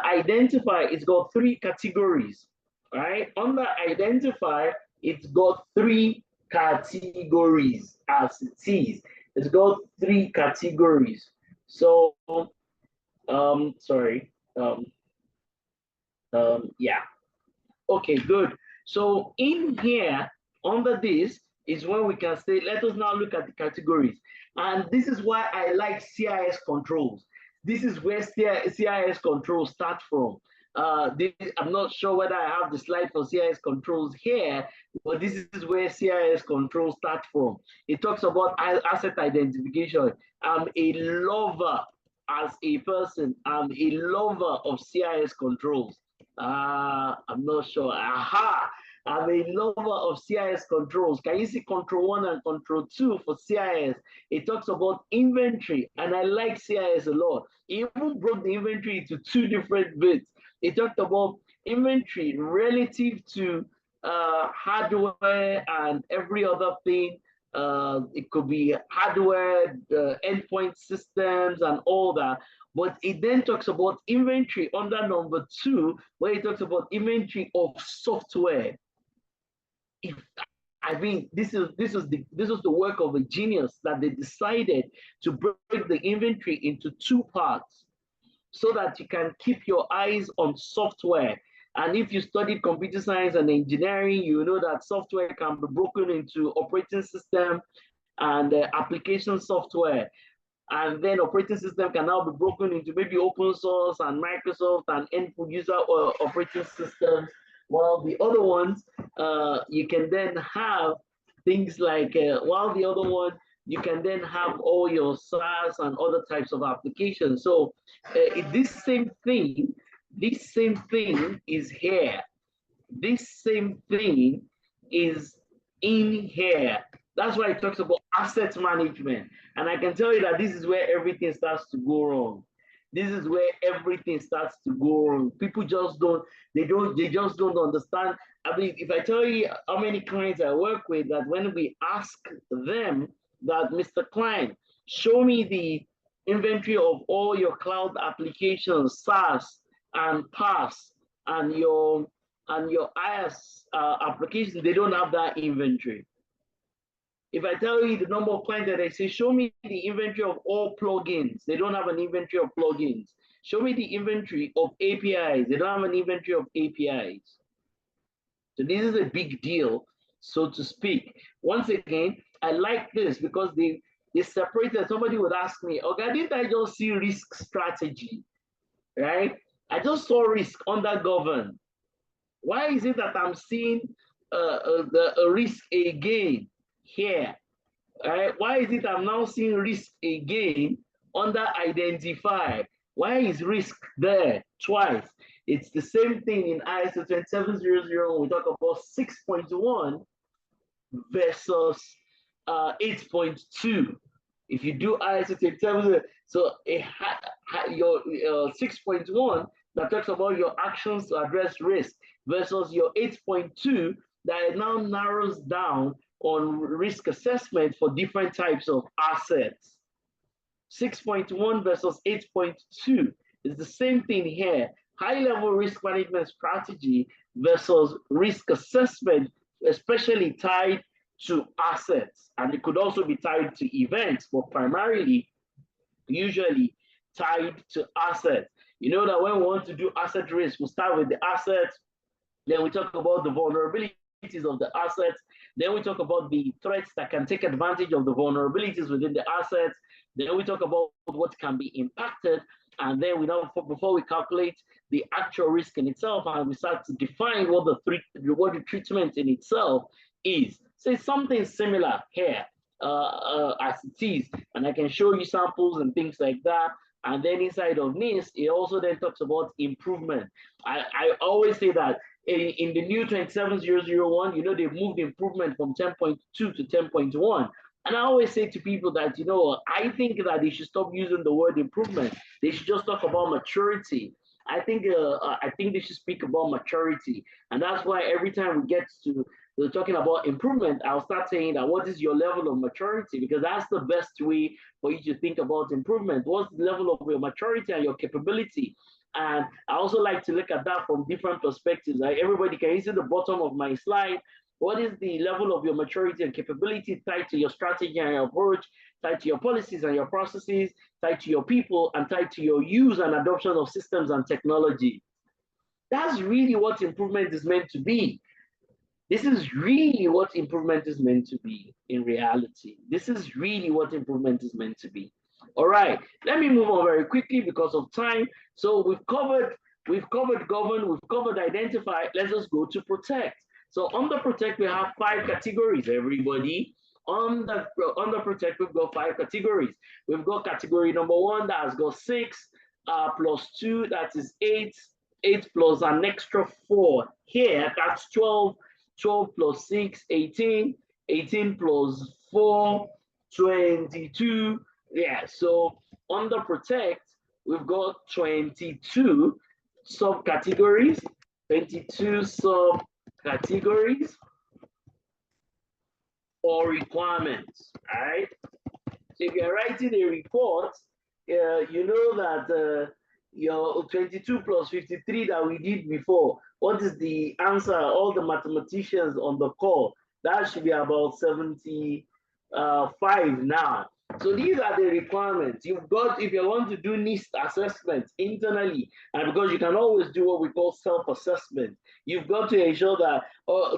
identify, it's got 3 categories, right? Under identify, it's got 3 categories as it is. It's got 3 categories. So, sorry. Yeah. Okay, good. So in here, under this is where we can say, let us now look at the categories. And this is why I like CIS controls. This is where CIS controls start from. I'm not sure whether I have the slide for CIS controls here, but this is where CIS controls start from. It talks about asset identification. I'm a lover as a person. I'm a lover of CIS controls. I'm not sure. Aha! I'm a lover of CIS controls. Can you see control 1 and control 2 for CIS? It talks about inventory, and I like CIS a lot. It even broke the inventory into 2 different bits. It talked about inventory relative to hardware and every other thing. It could be hardware, endpoint systems, and all that. But it then talks about inventory under number 2, where it talks about inventory of software. I mean, this is the work of a genius that they decided to break the inventory into 2 parts so that you can keep your eyes on software. And if you studied computer science and engineering, you know that software can be broken into operating system and application software. and then operating system can now be broken into maybe open source and Microsoft and endpoint user operating systems. While the other ones, you can then have things like, while the other one, you can then have all your SaaS and other types of applications. So this same thing is here. This same thing is in here. That's why it talks about asset management. And I can tell you that this is where everything starts to go wrong. This is where everything starts to go wrong. People just they just don't understand. I mean, if I tell you how many clients I work with, that when we ask them that, Mr. Client, show me the inventory of all your cloud applications, SaaS and PaaS, and your IaaS applications, they don't have that inventory. If I tell you the number of clients that I say, show me the inventory of all plugins, they don't have an inventory of plugins. Show me the inventory of APIs, they don't have an inventory of APIs. So this is a big deal, so to speak. Once again, I like this because they separated. Somebody would ask me, okay, didn't I just see risk strategy, right? I just saw risk under govern. Why is it that I'm seeing the risk again here? Right? Why is it I'm now seeing risk again under identify? Why is risk there twice? It's the same thing in ISO 27001. We talk about 6.1 versus 8.2. If you do ISO 27001, so your 6.1 that talks about your actions to address risk versus your 8.2 that now narrows down on risk assessment for different types of assets. 6.1 versus 8.2 is the same thing here. High-level risk management strategy versus risk assessment, especially tied to assets. And it could also be tied to events, but primarily, usually tied to assets. You know that when we want to do asset risk, we start with the assets, then we talk about the vulnerabilities of the assets, then we talk about the threats that can take advantage of the vulnerabilities within the assets, then we talk about what can be impacted, and then we know before we calculate the actual risk in itself, and we start to define what the treatment in itself is. So it's something similar here as it is, and I can show you samples and things like that. And then inside of Nist, it also then talks about improvement. I always say that in the new 27001, you know, they've moved improvement from 10.2 to 10.1. And I always say to people that, you know, I think that they should stop using the word improvement. They should just talk about maturity. I think they should speak about maturity. And that's why every time we get to talking about improvement, I'll start saying that what is your level of maturity? Because that's the best way for you to think about improvement. What's the level of your maturity and your capability? And I also like to look at that from different perspectives. Like everybody, can you see the bottom of my slide? What is the level of your maturity and capability tied to your strategy and your approach, tied to your policies and your processes, tied to your people, and tied to your use and adoption of systems and technology? That's really what improvement is meant to be. This is really what improvement is meant to be in reality. This is really what improvement is meant to be. All right, let me move on very quickly because of time. So we've covered govern, we've covered identify. Let's just go to protect. So under protect, we have 5 categories, everybody. Under protect, we've got 5 categories. We've got category number 1 that has got 6 plus 2, that is 8, 8 plus an extra 4 here, that's 12. 12 plus 6, 18, 18 plus 4, 22. Yeah, so under protect, we've got 22 subcategories, 22 subcategories or requirements, all right? So if you're writing a report, you know that your 22 plus 53 that we did before, what is the answer? All the mathematicians on the call, that should be about 75 now. So these are the requirements. You've got, if you want to do Nist assessment internally, and because you can always do what we call self-assessment, you've got to ensure that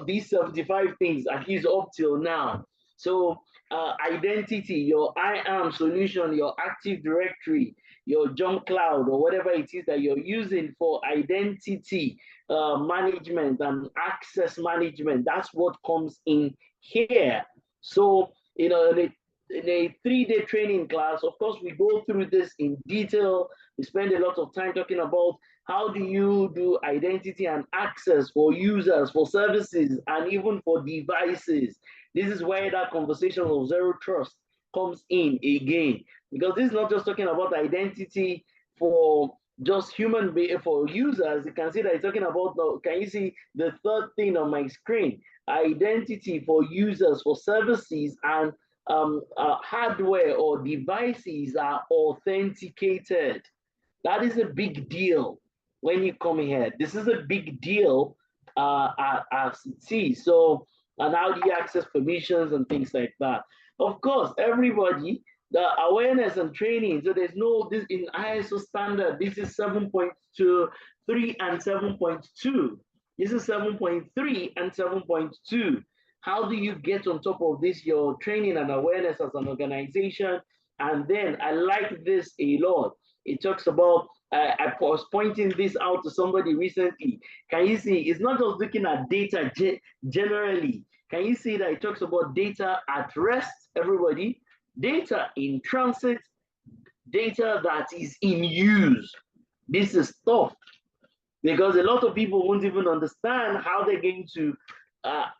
these 75 things, at least up till now. So identity, your IAM solution, your Active Directory, your jump cloud, or whatever it is that you're using for identity management and access management. That's what comes in here. So, in a 3-day training class, of course, we go through this in detail. We spend a lot of time talking about how do you do identity and access for users, for services, and even for devices. This is where that conversation of zero trust comes in again, because this is not just talking about identity for just for users. You can see that it's talking about can you see the third thing on my screen? Identity for users, for services, and hardware or devices are authenticated. That is a big deal when you come here. This is a big deal as it is. So, and how do you access permissions and things like that? Of course, everybody, the awareness and training. So there's no, this in ISO standard, this is 7.23 and 7.2. This is 7.3 and 7.2. How do you get on top of this, your training and awareness as an organization? And then I like this a lot. It talks about, I was pointing this out to somebody recently. Can you see? It's not just looking at data generally. Can you see that it talks about data at rest, everybody? Data in transit, data that is in use. This is tough because a lot of people won't even understand how they're going to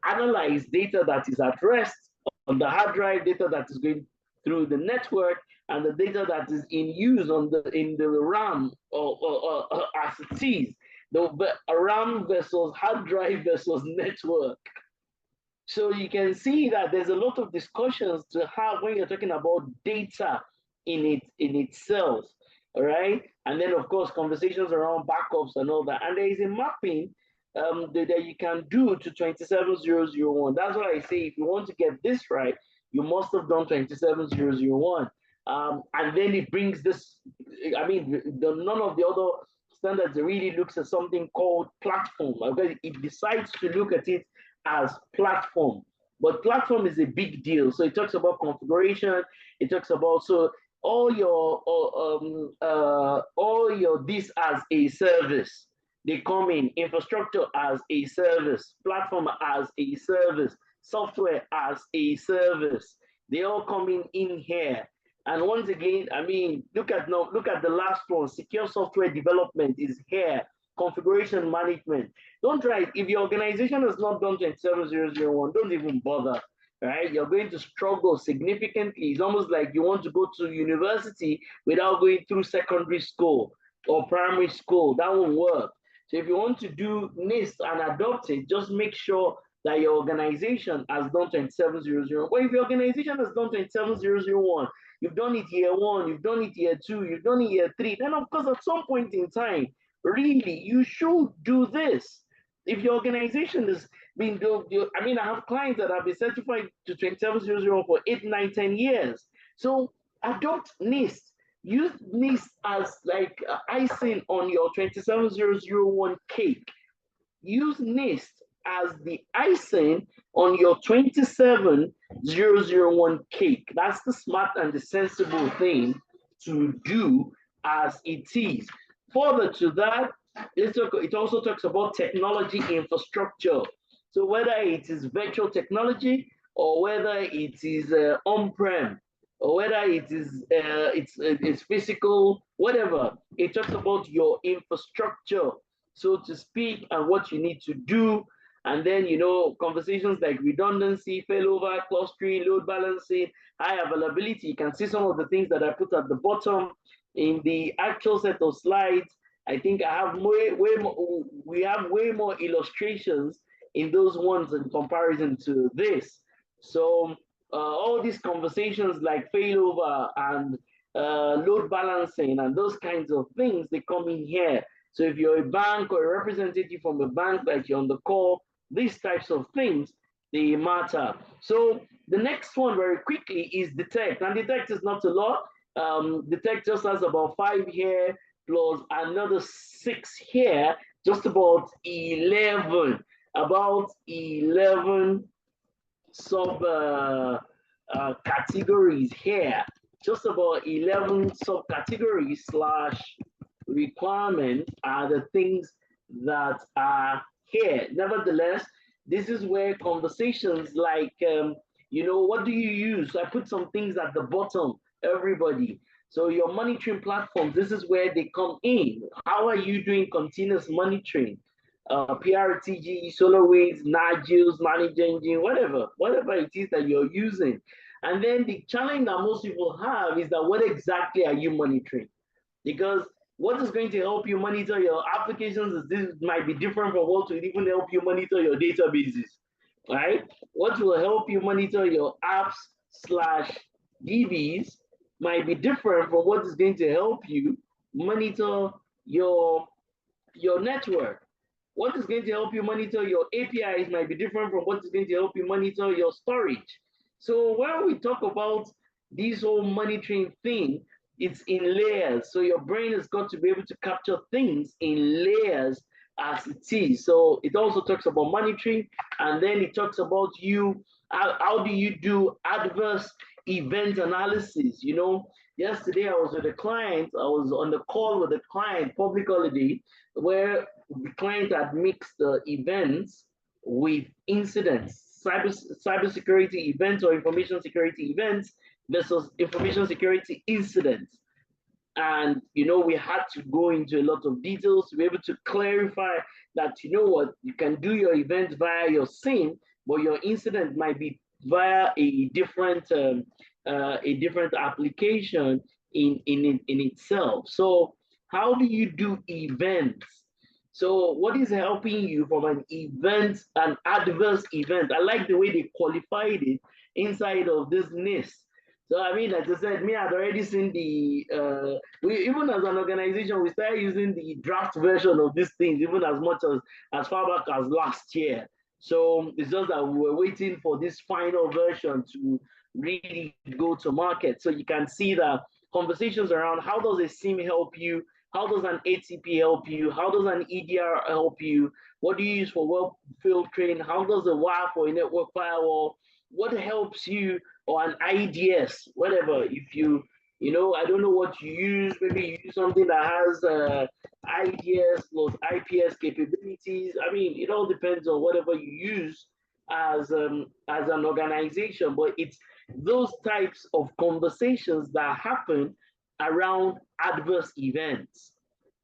analyze data that is at rest on the hard drive, data that is going through the network, and the data that is in use in the RAM or as it is, the RAM versus hard drive versus network. So you can see that there's a lot of discussions to have when you're talking about data in itself, all right? And then of course conversations around backups and all that. And there is a mapping that you can do to 27001. That's what I say. If you want to get this right, you must have done 27001. And then it brings this. I mean, none of the other standards really looks at something called platform. Okay? It decides to look at it as platform, but platform is a big deal. So it talks about configuration. It talks about all your this as a service. They come in infrastructure as a service, platform as a service, software as a service. They all come in here. And once again, I mean, look at the last one. Secure software development is here. Configuration management. Don't try it. If your organization has not done 27001, don't even bother. Right? You're going to struggle significantly. It's almost like you want to go to university without going through secondary school or primary school. That won't work. So if you want to do Nist and adopt it, just make sure that your organization has done 27001. Well, if your organization has done 27001, you've done it year 1, you've done it year 2, you've done it year 3, then of course at some point in time, really, you should do this. If your organization has been doing, I mean, I have clients that have been certified to 27001 for 8, 9, 10 years. So adopt Nist. Use Nist as like icing on your 27001 cake. Use Nist as the icing on your 27001 cake. That's the smart and the sensible thing to do as it is. Further to that, it also talks about technology infrastructure. So whether it is virtual technology or whether it is on-prem or whether it is it's physical, whatever, it talks about your infrastructure, so to speak, and what you need to do. And then, conversations like redundancy, failover, clustering, load balancing, high availability. You can see some of the things that I put at the bottom in the actual set of slides. I think I have we have way more illustrations in those ones in comparison to this. So all these conversations like failover and load balancing and those kinds of things, they come in here. So if you're a bank or a representative from a bank that you're on the call, these types of things, they matter. So the next one very quickly is detect. And detect is not a lot. Detect just has about 5 here plus another 6 here, just about 11 sub categories here, just about 11 subcategories slash requirement are the things that are here. Nevertheless, this is where conversations like, what do you use? So I put some things at the bottom, everybody. So your monitoring platforms, this is where they come in. How are you doing continuous monitoring? PRTG, SolarWinds, Nagios, Manage Engine, whatever it is that you're using. And then the challenge that most people have is that what exactly are you monitoring? Because what is going to help you monitor your applications is this might be different from what will even help you monitor your databases, right? What will help you monitor your apps slash DBs might be different from what is going to help you monitor your network. What is going to help you monitor your APIs might be different from what is going to help you monitor your storage. So when we talk about this whole monitoring thing, it's in layers. So your brain has got to be able to capture things in layers as it is. So it also talks about monitoring, and then it talks about how do you do adverse event analysis? Yesterday I was with a client, I was on the call with a client, public holiday, where the client had mixed the events with incidents, cybersecurity events or information security events versus information security incidents. And we had to go into a lot of details to be able to clarify that you can do your event via your SIM, but your incident might be via a different application in itself. So how do you do events? So what is helping you from an adverse event? I like the way they qualified it inside of this Nist. So I mean, as I said, me had already seen we even as an organization, we started using the draft version of these things, even as much as far back as last year. So it's just that we were waiting for this final version to really go to market. So you can see the conversations around how does a SIM help you? How does an ATP help you? How does an EDR help you? What do you use for web filtering? How does a WAF or a network firewall? What helps you, or an IDS, whatever. If I don't know what you use. Maybe you use something that has IDS plus IPS capabilities. I mean, it all depends on whatever you use as an organization. But it's those types of conversations that happen around adverse events.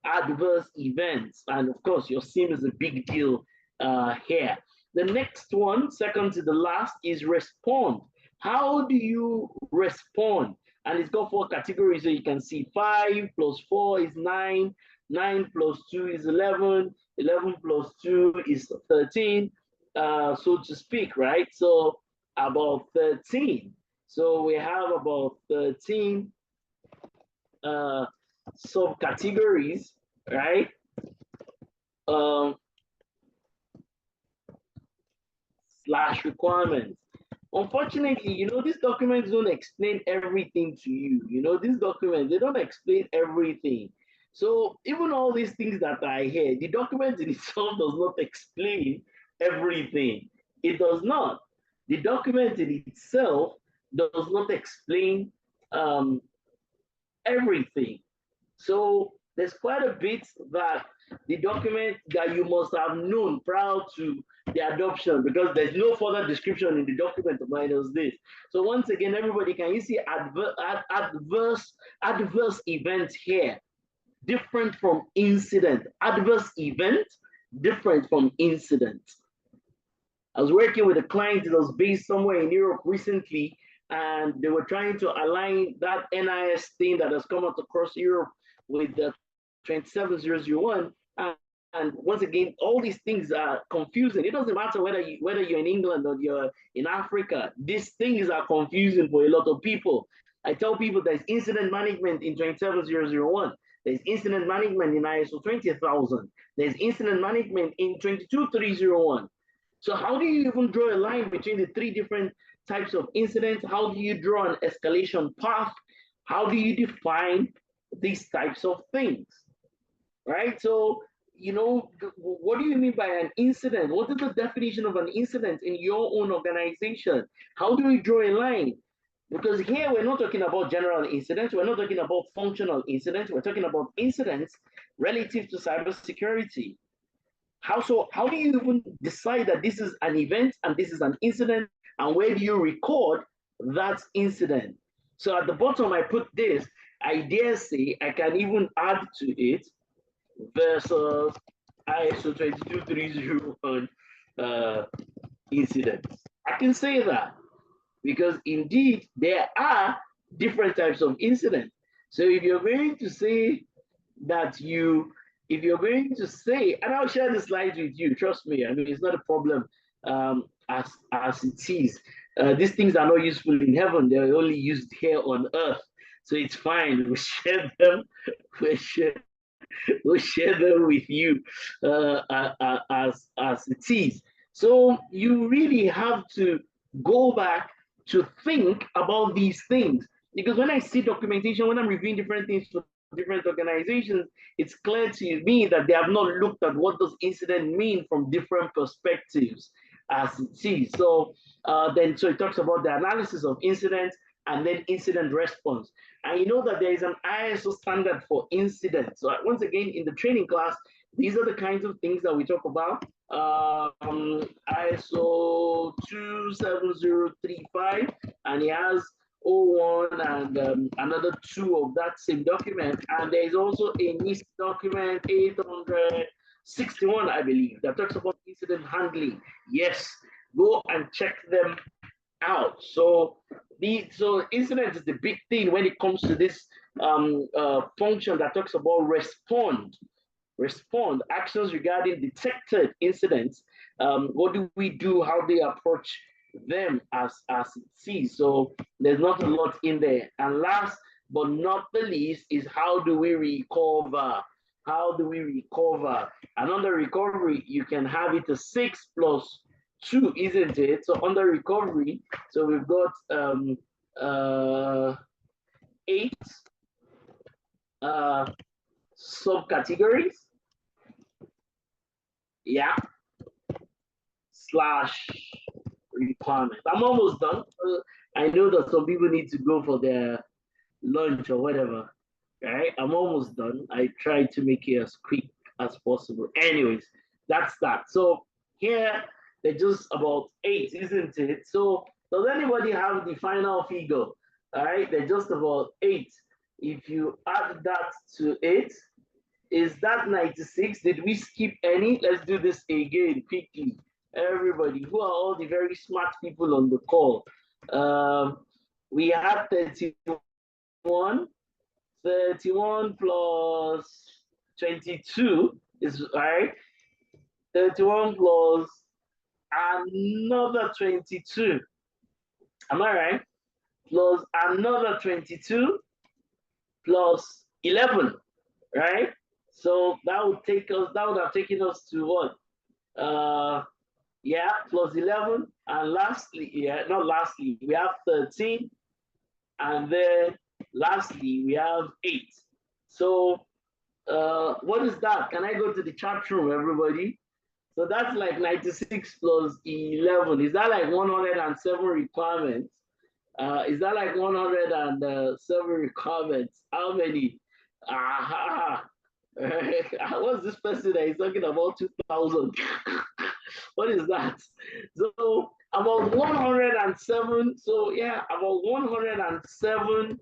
And of course, your SIM is a big deal here. The next one, second to the last, is respond. How do you respond? And it's got 4 categories. So you can see 5 plus 4 is 9, 9 plus 2 is 11, 11 plus 2 is 13, so to speak, right? So about 13. So we have about 13 subcategories, right? Slash requirements. Unfortunately, these documents don't explain everything to you. These documents, they don't explain everything. So even all these things that I hear, the document in itself does not explain everything. It does not. The document in itself does not explain everything. So there's quite a bit that the document that you must have known prior to the adoption, because there's no further description in the document minus this. So once again, everybody, can you see adverse event here? Different from incident. Adverse event, different from incident. I was working with a client that was based somewhere in Europe recently, and they were trying to align that NIS thing that has come out across Europe with the 27001. And once again, all these things are confusing. It doesn't matter whether you're in England or you're in Africa. These things are confusing for a lot of people. I tell people there's incident management in 27001. There's incident management in ISO 20000. There's incident management in 22301. So how do you even draw a line between the 3 different types of incidents? How do you draw an escalation path? How do you define these types of things, right? So, what do you mean by an incident? What is the definition of an incident in your own organization? How do we draw a line? Because here we're not talking about general incidents, we're not talking about functional incidents, we're talking about incidents relative to cybersecurity. How do you even decide that this is an event and this is an incident, and where do you record that incident? So at the bottom I put this, I dare say I can even add to it versus ISO 22301 incidents. I can say that because indeed there are different types of incidents. So if you're going to say that if you're going to say, and I'll share the slides with you, trust me, I mean, it's not a problem as it is. These things are not useful in heaven, they're only used here on earth. So it's fine, we share them, we share, we'll share them with you as it is. So you really have to go back to think about these things. Because when I see documentation, when I'm reviewing different things for different organizations, it's clear to me that they have not looked at what does incident mean from different perspectives as it is. So so it talks about the analysis of incidents and then incident response. And you know that there is an ISO standard for incidents. So once again, in the training class, these are the kinds of things that we talk about. ISO 27035, and it has 01 and another 2 of that same document. And there is also a Nist document 861, I believe, that talks about incident handling. Yes, go and check them out. So incident is the big thing when it comes to this function that talks about respond actions regarding detected incidents. What do we do? How do we approach them as it sees? So there's not a lot in there. And last but not the least is how do we recover? How do we recover? And under recovery, you can have it a 6 plus 2, isn't it? So under recovery, so we've got 8 subcategories. Yeah, slash requirements. I'm almost done. I know that some people need to go for their lunch or whatever. Right? I'm almost done. I try to make it as quick as possible. Anyways, that's that. So here they're just about 8, isn't it? So does anybody have the final figure? All right, they're just about 8. If you add that to it, is that 96? Did we skip any? Let's do this again quickly. Everybody, who are all the very smart people on the call? We have 31. 31 plus 22 is right. 31 plus another 22. Am I right? Plus another 22 plus 11, right? So that would have taken us to what? Yeah, plus 11. And lastly, not lastly, we have 13. And then lastly, we have 8. So what is that? Can I go to the chat room, everybody? So that's like 96 plus 11. Is that like 107 requirements? Is that like 107 requirements? How many? Aha. What's this person that is talking about 2000? What is that? So about 107. So yeah, about 107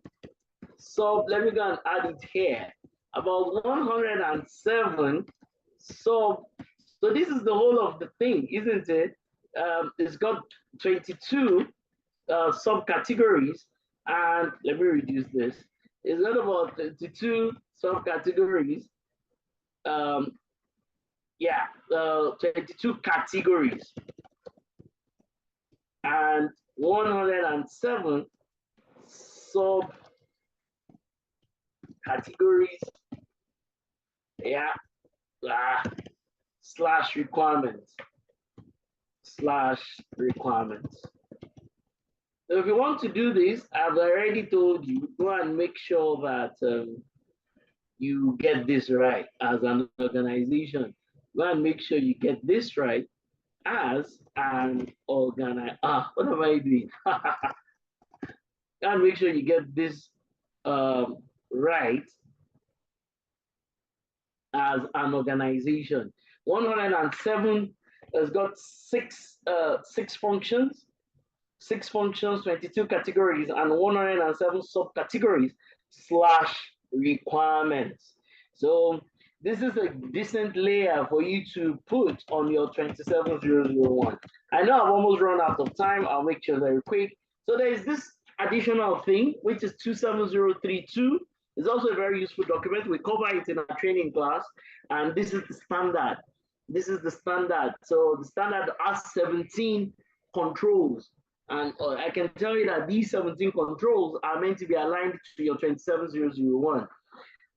sub. Let me go and add it here. About 107 sub. So this is the whole of the thing, isn't it? It's got 22 subcategories, and let me reduce this. It's got about 22 subcategories. Yeah, 22 categories and 107 sub categories. Yeah, slash requirements. So if you want to do this, I've already told you, go and make sure that you get this right as an organization. Go and make sure you get this right as an organization. What am I doing? and make sure you get this right as an organization. 107 has got six functions, 22 categories, and 107 subcategories slash requirements. So this is a decent layer for you to put on your 27001. I know I've almost run out of time. I'll make sure very quick. So there is this additional thing, which is 27032. It's also a very useful document. We cover it in our training class, and this is the standard. This is the standard. So the standard has 17 controls. And I can tell you that these 17 controls are meant to be aligned to your 27001.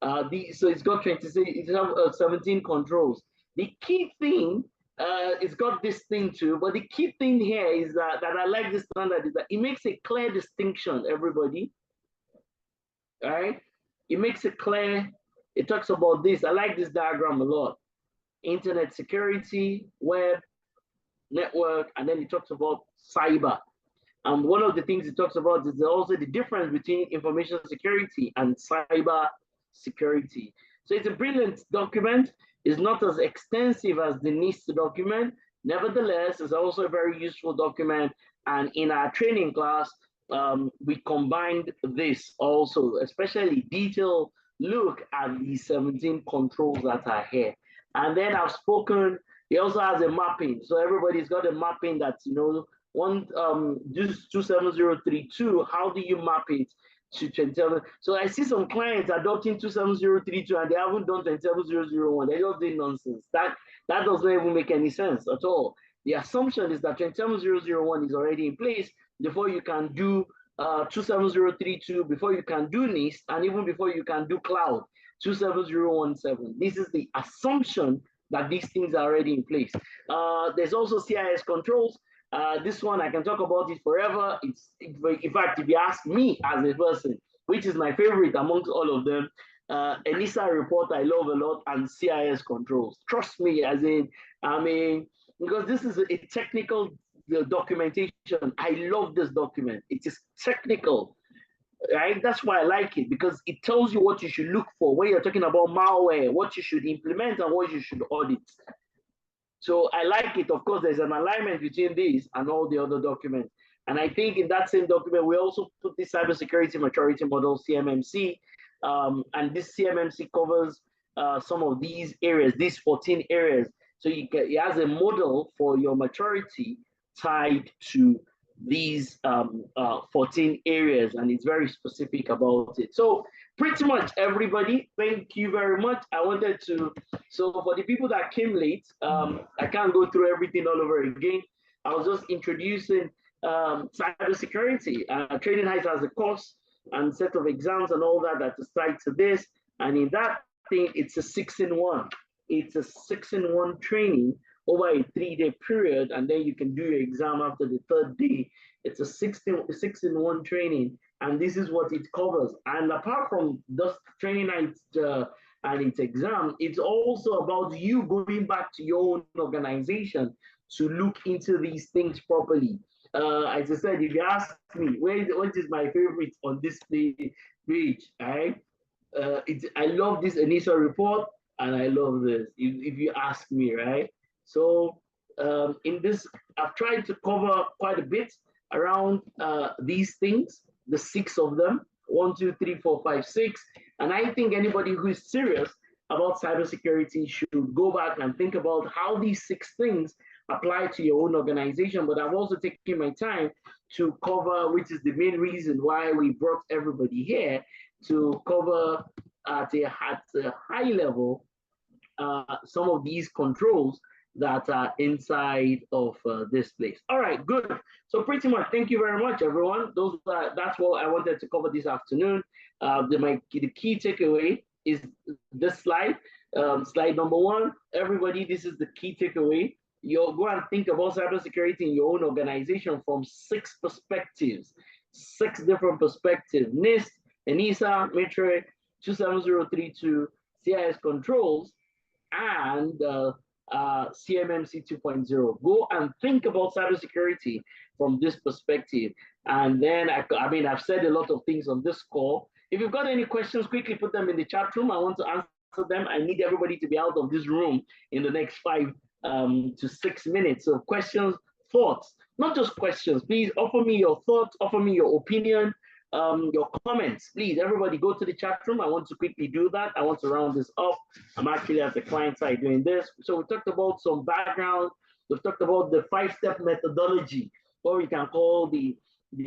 So it's got 17 controls. The key thing, it's got this thing too, but the key thing here is that I like this standard is that it makes a clear distinction, everybody. All right? It makes it clear. It talks about this. I like this diagram a lot. Internet security, web, network, and then it talks about cyber. And one of the things it talks about is also the difference between information security and cyber security. So it's a brilliant document. It's not as extensive as the Nist document. Nevertheless, it's also a very useful document. And in our training class, we combined this also, especially detailed look at the 17 controls that are here. And then I've spoken, he also has a mapping. So everybody's got a mapping that's, this 27032, how do you map it to 27? So I see some clients adopting 27032 and they haven't done 27001. They're just doing nonsense. That doesn't even make any sense at all. The assumption is that 27001 is already in place before you can do 27032, before you can do Nist, and even before you can do cloud 27017. This is the assumption that these things are already in place. There's also CIS controls. This one, I can talk about it forever. In fact, if you ask me as a person, which is my favorite amongst all of them, ENISA report I love a lot, and CIS controls. Trust me, because this is a technical documentation. I love this document. It is technical, right? That's why I like it, because it tells you what you should look for when you're talking about malware, what you should implement and what you should audit. So I like it. Of course, there's an alignment between these and all the other documents. And I think in that same document, we also put the cybersecurity maturity model, CMMC. And this CMMC covers some of these areas, these 14 areas. So it has a model for your maturity tied to these 14 areas, and it's very specific about it. So pretty much everybody, thank you very much. I wanted to, so for the people that came late, I can't go through everything all over again. I was just introducing cybersecurity. Trading Heights has a course and set of exams and all that is tied to this. And in that thing, it's a 6-in-1. It's a 6-in-1 training over a 3-day period, and then you can do your exam after the 3rd day. It's a 6-in-1 training, and this is what it covers. And apart from just training and its exam, it's also about you going back to your own organization to look into these things properly. As I said, if you ask me, what is my favorite on this page, right? I love this initial report, and I love this, if you ask me, right? So in this, I've tried to cover quite a bit around these things, the 6 of them, 1, 2, 3, 4, 5, 6. And I think anybody who is serious about cybersecurity should go back and think about how these 6 things apply to your own organization. But I've also taken my time to cover, which is the main reason why we brought everybody here, to cover at a high level some of these controls that are inside of this place. All right, good. So pretty much, thank you very much, everyone. That's what I wanted to cover this afternoon. The key takeaway is this slide, slide number 1. Everybody, this is the key takeaway. You'll go and think about cybersecurity in your own organization from 6 perspectives, 6 different perspectives: NIST, ENISA, METRE, 27032, CIS controls, and CMMC 2.0. Go and think about cybersecurity from this perspective. And then, I mean, I've said a lot of things on this call. If you've got any questions, quickly put them in the chat room. I want to answer them. I need everybody to be out of this room in the next 5 to 6 minutes. So questions, thoughts, not just questions. Please offer me your thoughts, offer me your opinion, your comments. Please, everybody go to the chat room. I want to quickly do that. I want to round this up. I'm actually at the client side doing this. So we talked about some background. We've talked about the 5-step methodology, or we can call the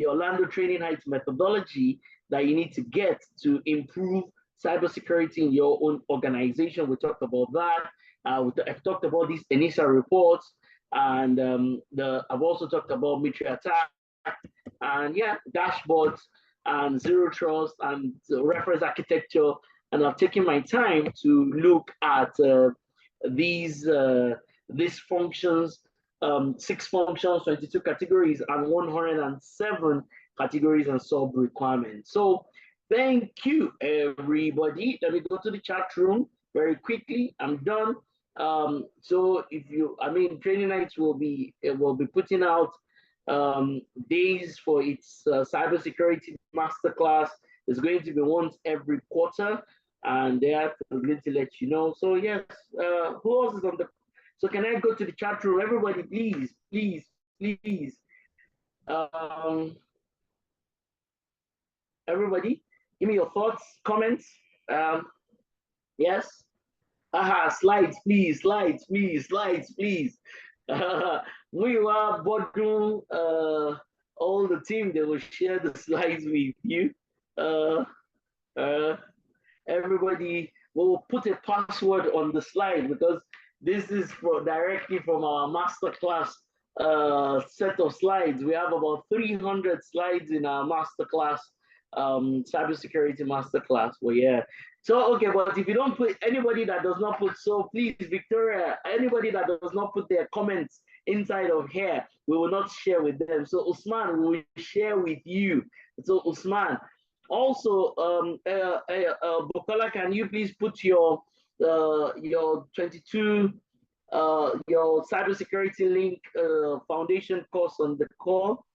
Orlando Training Heights methodology that you need to get to improve cybersecurity in your own organization. We talked about that. I've talked about these initial reports, and I've also talked about military attack, and yeah, dashboards and zero trust and reference architecture. And I've taken my time to look at these functions, 6 functions, 22 categories, and 107 categories and sub requirements. So thank you, everybody. Let me go to the chat room very quickly. I'm done. So if you, I mean, Training Nights will be putting out days for its cybersecurity masterclass. It's going to be once every quarter, and they're going to let you know. So yes, who else is on the? So can I go to the chat room? Everybody, please, please, please. Everybody, give me your thoughts, comments. Yes. Slides, please, slides, please, slides, please. We are boardroom, all the team, they will share the slides with you. Everybody will put a password on the slide, because this is directly from our masterclass set of slides. We have about 300 slides in our masterclass, cybersecurity masterclass. Well, yeah. So, okay, but if you don't put, anybody that does not put, so please, Victoria, anybody that does not put their comments inside of here, we will not share with them. So Usman, we will share with you. So Usman, also, Bukola, can you please put your 22, your cybersecurity link foundation course on the call?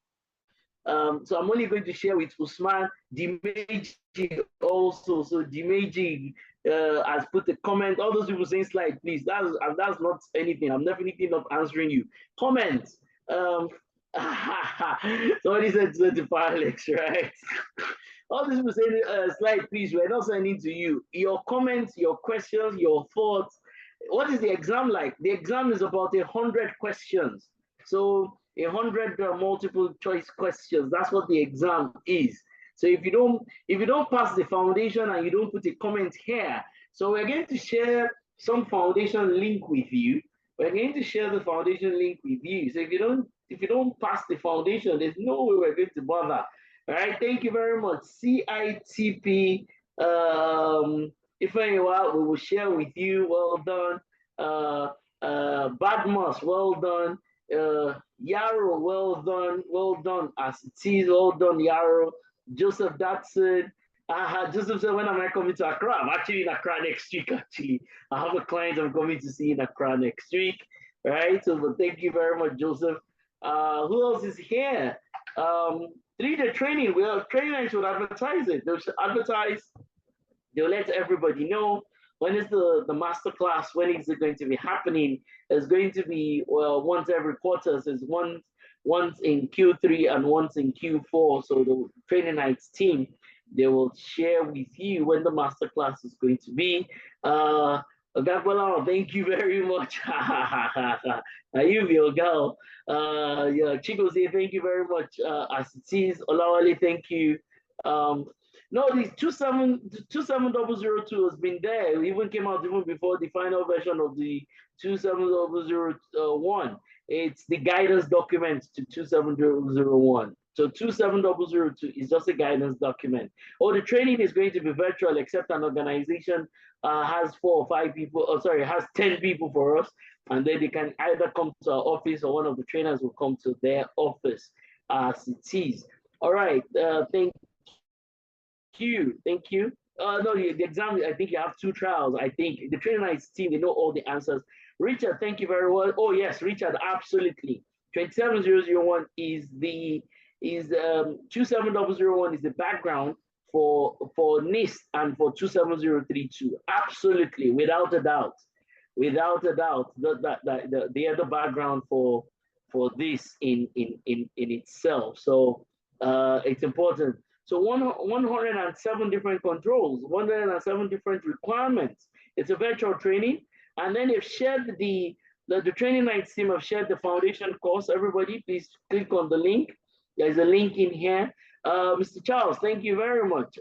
So I'm only going to share with Usman. Dimeji also. So Dimeji has put a comment. All those people saying slide, please. That's not anything. I'm definitely not answering you. Comment. Somebody said 25, Alex, right? All these people saying slide, please. We're not sending to you. Your comments, your questions, your thoughts. What is the exam like? The exam is about 100 questions. So 100 multiple choice questions. That's what the exam is. So if you don't pass the foundation and you don't put a comment here, so we're going to share some foundation link with you. We're going to share the foundation link with you. So if you don't pass the foundation, there's no way we're going to bother. All right. Thank you very much. CITP. If we will share with you. Well done. Badmus, well done. Yarrow, well done, as it is, well done, Yarrow. Joseph Datson. Joseph said, when am I coming to Accra? I'm actually in Accra next week, actually. I have a client I'm coming to see in Accra next week, right? So but thank you very much, Joseph. Who else is here? The training. Well, training should advertise it. They'll advertise, they'll let everybody know. When is the master class? When is it going to be happening? It's going to be, well, once every quarter. So it's once in Q3 and once in Q4. So the Training Nights team, they will share with you when the master class is going to be. Gagbala, thank you very much. You, your girl. Yeah, Chico say thank you very much. As it is, Olawale, thank you. No, the 27002 has been there. It even came out even before the final version of the 27001. It's the guidance document to 27001. So 27002 is just a guidance document. Oh, the training is going to be virtual, except an organization has 4 or 5 people. Oh, sorry, has 10 people for us, and then they can either come to our office or one of the trainers will come to their office as it is. All right, thank you. No, the exam, I think you have 2 trials. I think the Training Nights team, they know all the answers. Richard, thank you very well. Oh yes, Richard, absolutely. 27001 is the is 27001 is the background for Nist and for 27032. Absolutely, without a doubt, the other background for this in itself. So it's important. So 107 different controls, 107 different requirements. It's a virtual training, and then they've shared the training night team have shared the foundation course. Everybody, please click on the link. There's a link in here. Mr. Charles, thank you very much.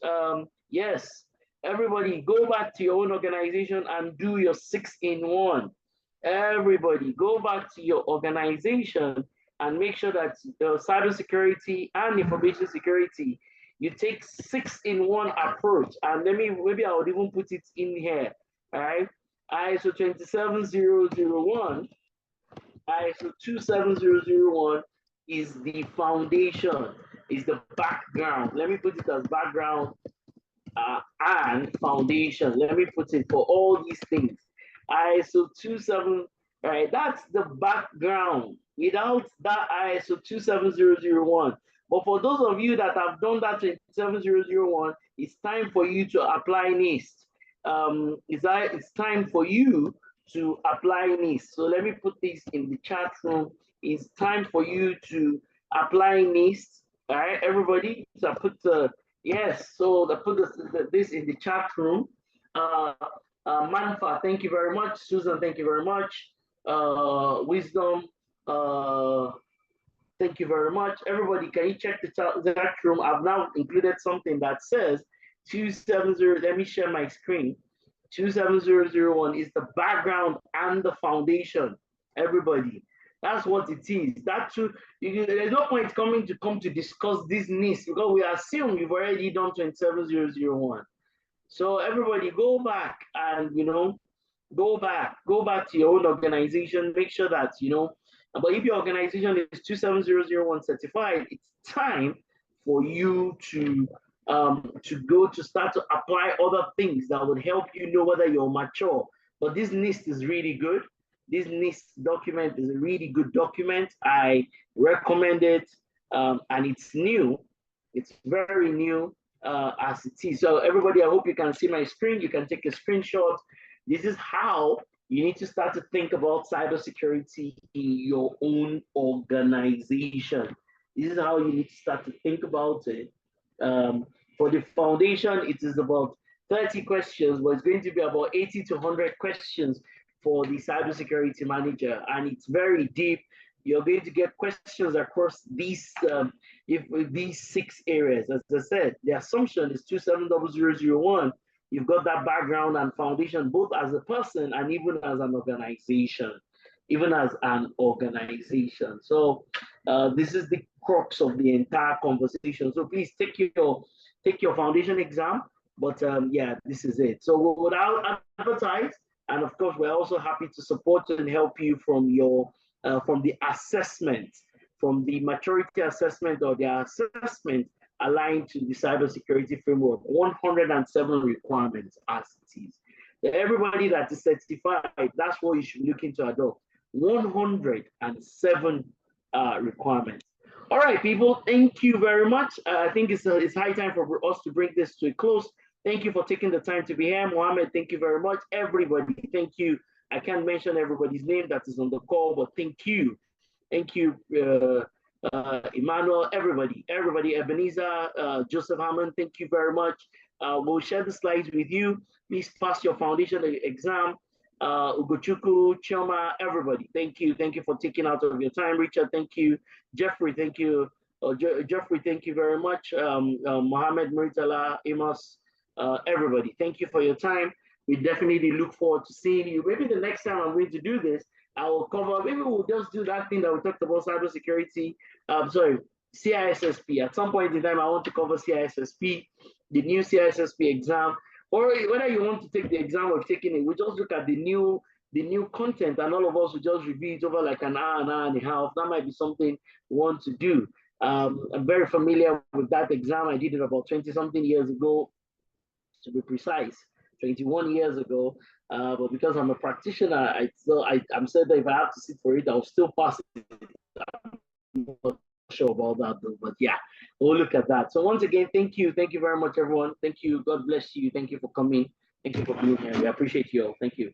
Yes, everybody, go back to your own organization and do your 6-in-1. Everybody, go back to your organization and make sure that cybersecurity and information security, you take 6-in-1 approach. And maybe I would even put it in here. All right. ISO 27001, ISO 27001 is the foundation, is the background. Let me put it as background and foundation. Let me put it for all these things. ISO 27, right? That's the background. Without that ISO 27001. But for those of you that have done that 27001, it's time for you to apply Nist. It's time for you to apply Nist. So let me put this in the chat room. It's time for you to apply Nist. All right, everybody. So I put the yes. So I put this in the chat room. Manfa, thank you very much. Susan, thank you very much. Wisdom, thank you very much. Everybody, can you check the chat room? I've now included something that says 270. Let me share my screen. 27001 is the background and the foundation. Everybody, that's what it is. There's no point coming to discuss this Nist because we assume you've already done 27001. So everybody, go back and go back to your own organization. Make sure that But if your organization is 27001 certified, it's time for you to start to apply other things that would help you know whether you're mature. But this Nist is really good. This Nist document is a really good document. I recommend it, and it's new. It's very new as it is. So everybody, I hope you can see my screen. You can take a screenshot. This is how you need to start to think about cybersecurity in your own organization. This is how you need to start to think about it. For the foundation, it is about 30 questions, but it's going to be about 80 to 100 questions for the cybersecurity manager, and it's very deep. You're going to get questions across these 6 areas. As I said, the assumption is 27001. You've got that background and foundation, both as a person and even as an organization. So this is the crux of the entire conversation. So please take your foundation exam. But yeah, this is it. So we would advertise, and of course, we're also happy to support and help you from the assessment, from the maturity assessment or the assessment aligned to the cybersecurity framework. 107 requirements as it is. So everybody that is certified, that's what you should look into adopt. 107 requirements. All right, people, thank you very much. I think it's high time for us to bring this to a close. Thank you for taking the time to be here. Mohammed, thank you very much. Everybody, thank you. I can't mention everybody's name that is on the call, but thank you. Thank you, Emmanuel, everybody, Ebenezer, Joseph Hammond, thank you very much. We'll share the slides with you. Please pass your foundation exam. Ugochukwu, Chioma, everybody, thank you. Thank you for taking out of your time. Richard, thank you. Jeffrey, thank you. Jeffrey, thank you very much. Mohammed, Muritala, Amos, everybody, thank you for your time. We definitely look forward to seeing you. Maybe the next time I'm going to do this, I will cover, maybe we'll just do that thing that we talked about, cybersecurity. CISSP. At some point in time, I want to cover CISSP, the new CISSP exam, or whether you want to take the exam or taking it, we just look at the new content, and all of us will just review it over like an hour and a half. That might be something we want to do. I'm very familiar with that exam. I did it about 20-something years ago, to be precise, 21 years ago. But because I'm a practitioner, I'm said that if I have to sit for it, I'll still pass it. sure about that though. But yeah, we'll look at that. So once again, thank you very much, everyone. Thank you. God bless you. Thank you for coming. Thank you for being here. We appreciate you all. Thank you.